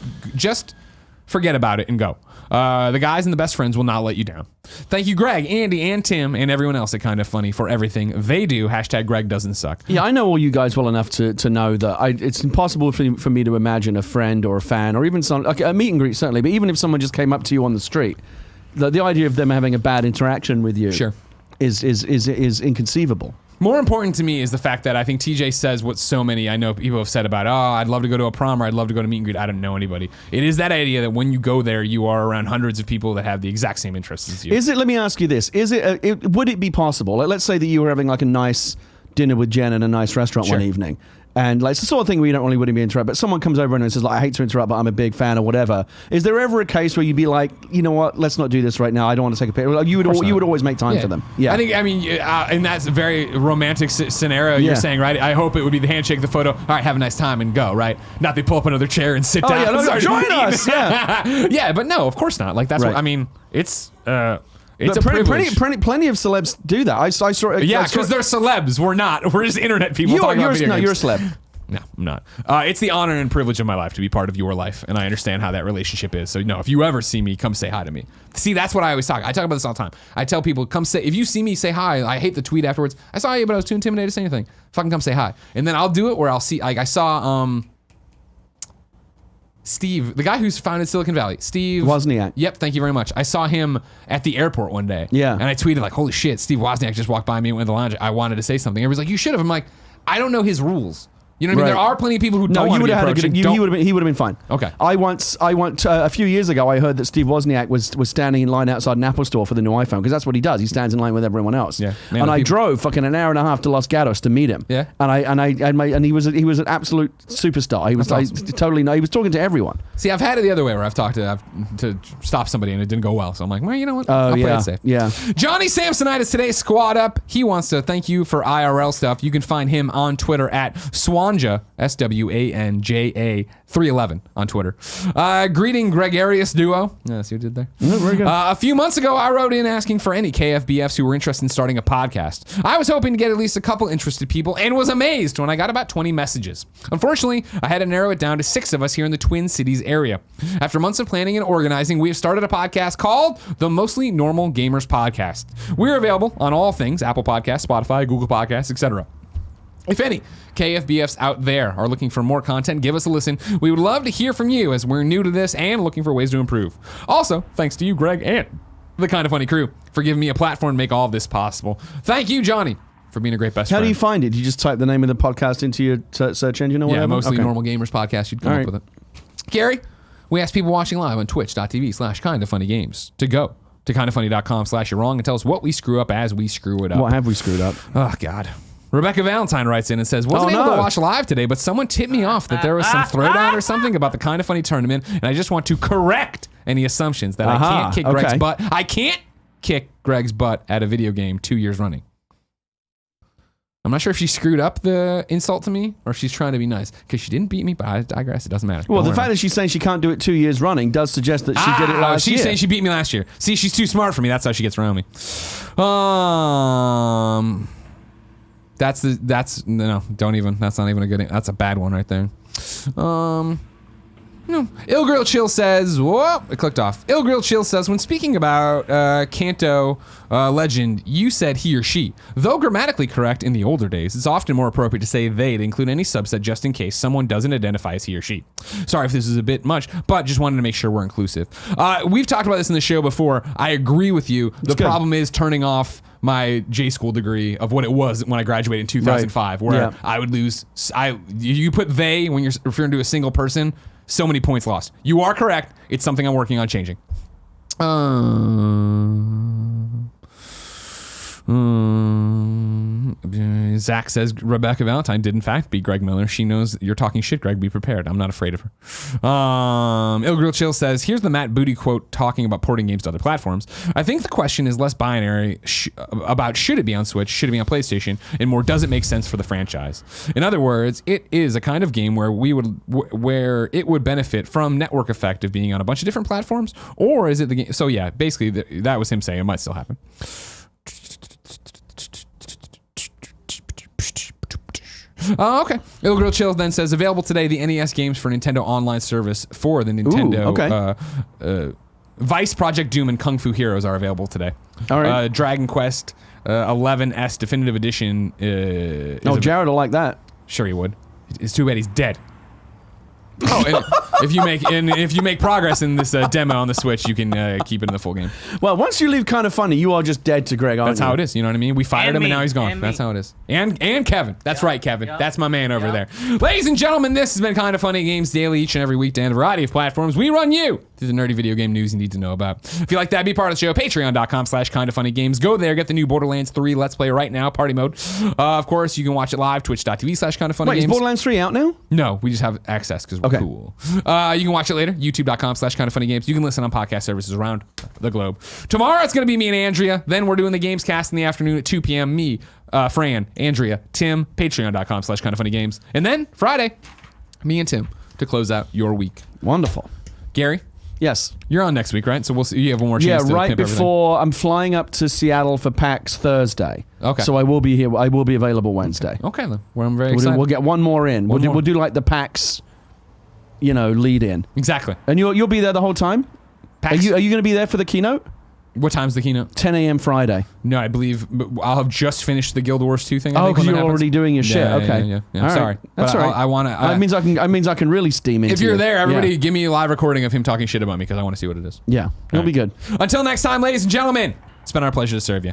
forget about it and go. The guys and the best friends will not let you down. Thank you, Greg, Andy, and Tim, and everyone else at Kind of Funny for everything they do. Hashtag Greg doesn't suck. Yeah, I know all you guys well enough to know that it's impossible for me to imagine a friend or a fan or even a meet and greet, certainly, but even if someone just came up to you on the street, the idea of them having a bad interaction with you is inconceivable. More important to me is the fact that I think TJ says what so many I know people have said about, I'd love to go to a prom or I'd love to go to meet and greet. I don't know anybody. It is that idea that when you go there, you are around hundreds of people that have the exact same interests as you. Let me ask you this. Would it be possible, let's say that you were having like a nice dinner with Jen in a nice restaurant one evening, and like it's the sort of thing where you don't really wouldn't be interrupted, but someone comes over and says, like, I hate to interrupt, but I'm a big fan or whatever. Is there ever a case where you'd be like, you know what, let's not do this right now, I don't want to take a picture? Like, you would always make time for them. Yeah. I mean, and that's a very romantic scenario you're saying, right? I hope it would be the handshake, the photo, all right, have a nice time and go, right? Not they pull up another chair and sit down. Yeah, join us. Yeah. Yeah, but no, of course not. Like, that's what, I mean, it's a privilege. Plenty of celebs do that. I saw. Yeah, because they're celebs. We're not. We're just internet people talking about video games. You're a celeb. No, I'm not. It's the honor and privilege of my life to be part of your life, and I understand how that relationship is. So, no, if you ever see me, come say hi to me. See, that's what I always talk. I talk about this all the time. I tell people, if you see me, say hi. I hate the tweet afterwards. I saw you, but I was too intimidated to say anything. Fucking come say hi. And then I'll do it where I'll see, like I saw Steve, the guy who's founded Silicon Valley, Steve Wozniak. Yep, thank you very much. I saw him at the airport one day. Yeah. And I tweeted like, holy shit, Steve Wozniak just walked by me and went to the lounge. I wanted to say something. Everybody's like, you should have. I'm like, I don't know his rules. You know what I mean? There are plenty of people who don't want to be approached. He would have been fine. Okay. A few years ago, I heard that Steve Wozniak was standing in line outside an Apple store for the new iPhone, because that's what he does. He stands in line with everyone else. Yeah. And I drove fucking an hour and a half to Los Gatos to meet him. Yeah. And he was an absolute superstar. He was awesome. He was talking to everyone. See, I've had it the other way where I've talked to stop somebody and it didn't go well. So I'm like, well, you know what? I'll play it safe. Yeah. Jonny Samsonite is today's squad up. He wants to thank you for IRL stuff. You can find him on Twitter at Swanja, SWANJA 311 on Twitter. Greeting gregarious duo. Yeah, see what I did there? Very good. A few months ago, I wrote in asking for any KFBFs who were interested in starting a podcast. I was hoping to get at least a couple interested people and was amazed when I got about 20 messages. Unfortunately, I had to narrow it down to 6 of us here in the Twin Cities area. After months of planning and organizing, we have started a podcast called the Mostly Normal Gamers Podcast. We're available on all things, Apple Podcasts, Spotify, Google Podcasts, etc. If any KFBFs out there are looking for more content, give us a listen. We would love to hear from you as we're new to this and looking for ways to improve. Also, thanks to you, Greg, and the Kind of Funny crew for giving me a platform to make all of this possible. Thank you, Jonny, for being a great best friend. How do you find it? Do you just type the name of the podcast into your search engine or whatever? Yeah, Mostly Normal Gamers Podcast. You'd come up with it. Gary, we ask people watching live on twitch.tv/kindoffunnygames to go to kindoffunny.com/you're-wrong and tell us what we screw up as we screw it up. What have we screwed up? Oh, God. Rebecca Valentine writes in and says, wasn't able to watch live today, but someone tipped me off that there was some throwdown or something about the Kind of Funny tournament, and I just want to correct any assumptions that I can't kick Greg's butt. I can't kick Greg's butt at a video game 2 years running. I'm not sure if she screwed up the insult to me or if she's trying to be nice, because she didn't beat me, but I digress. It doesn't matter. Well, the fact that she's saying she can't do it 2 years running does suggest that she did it last year. She's saying she beat me last year. See, she's too smart for me. That's how she gets around me. No, don't even. That's not even a good. That's a bad one right there. No. Ilgrill Chill says, whoa, it clicked off. Ilgrill Chill says, when speaking about Kanto legend, you said he or she. Though grammatically correct in the older days, it's often more appropriate to say they to include any subset just in case someone doesn't identify as he or she. Sorry if this is a bit much, but just wanted to make sure we're inclusive. We've talked about this in the show before. I agree with you. The problem is turning off my J-school degree of what it was when I graduated in 2005, where I would lose. You put they when you're referring to a single person, so many points lost. You are correct. It's something I'm working on changing. Zach says Rebecca Valentine did in fact beat Greg Miller. She knows you're talking shit, Greg. Be prepared. I'm not afraid of her. Ilgrill Chill says, here's the Matt Booty quote talking about porting games to other platforms. I think the question is less binary about should it be on Switch, should it be on PlayStation, and more does it make sense for the franchise. In other words, it is a kind of game where it would benefit from network effect of being on a bunch of different platforms, or is it the game? So yeah, basically that was him saying it might still happen. Okay. Ill Grill Chill then says available today the NES games for Nintendo Online service for the Nintendo. Okay. Vice, Project Doom, and Kung Fu Heroes are available today. All right. Dragon Quest 11S Definitive Edition. Jared will like that. Sure he would. It's too bad he's dead. Oh, and if you make progress in this demo on the Switch, you can keep it in the full game. Well, once you leave Kind of Funny, you are just dead to Greg, aren't That's you? how it is. You know what I mean? We fired And him, and me. now he's gone. And That's me. how it is. And Kevin. That's right, Kevin. Yep. That's my man over Yep. there. Ladies and gentlemen, this has been Kind of Funny Games Daily each and every weekday on a variety of platforms. We run you through the nerdy video game news you need to know about. If you like that, be part of the show. Patreon.com/kindoffunnygames. Go there. Get the new Borderlands 3 Let's Play right now. Party mode. Of course, you can watch it live. Twitch.tv/kindoffunnygames. Wait, is Borderlands 3 out now? No, we just have access because we're Okay. cool. You can watch it later. YouTube.com/kindoffunnygames. You can listen on podcast services around the globe. Tomorrow it's going to be me and Andrea. Then we're doing the Games Cast in the afternoon at 2 p.m. Me, Fran, Andrea, Tim. Patreon.com/kindoffunnygames. And then Friday, me and Tim to close out your week. Wonderful. Gary, Yes. you're on next week, right? So we'll see. You have one more chance. Yeah, to right pimp everything. before I'm flying up to Seattle for PAX Thursday. Okay. So I will be here. I will be available Wednesday. Okay, then. Well, I'm very excited. We'll get one more in. One more. We'll do like the PAX, lead in. Exactly. And you'll be there the whole time? PAX. Are you going to be there for the keynote? What time's the keynote? 10 a.m. Friday. No, I believe I'll have just finished the Guild Wars 2 thing. I think, Because when you're that already happens. doing your shit. Yeah, Okay. Yeah. All right. Sorry. That's But all right. I want to. That means I can really steam into If you're you. there, everybody Yeah. give me a live recording of him talking shit about me because I want to see what it is. Yeah. It'll be good. Until next time, ladies and gentlemen, it's been our pleasure to serve you.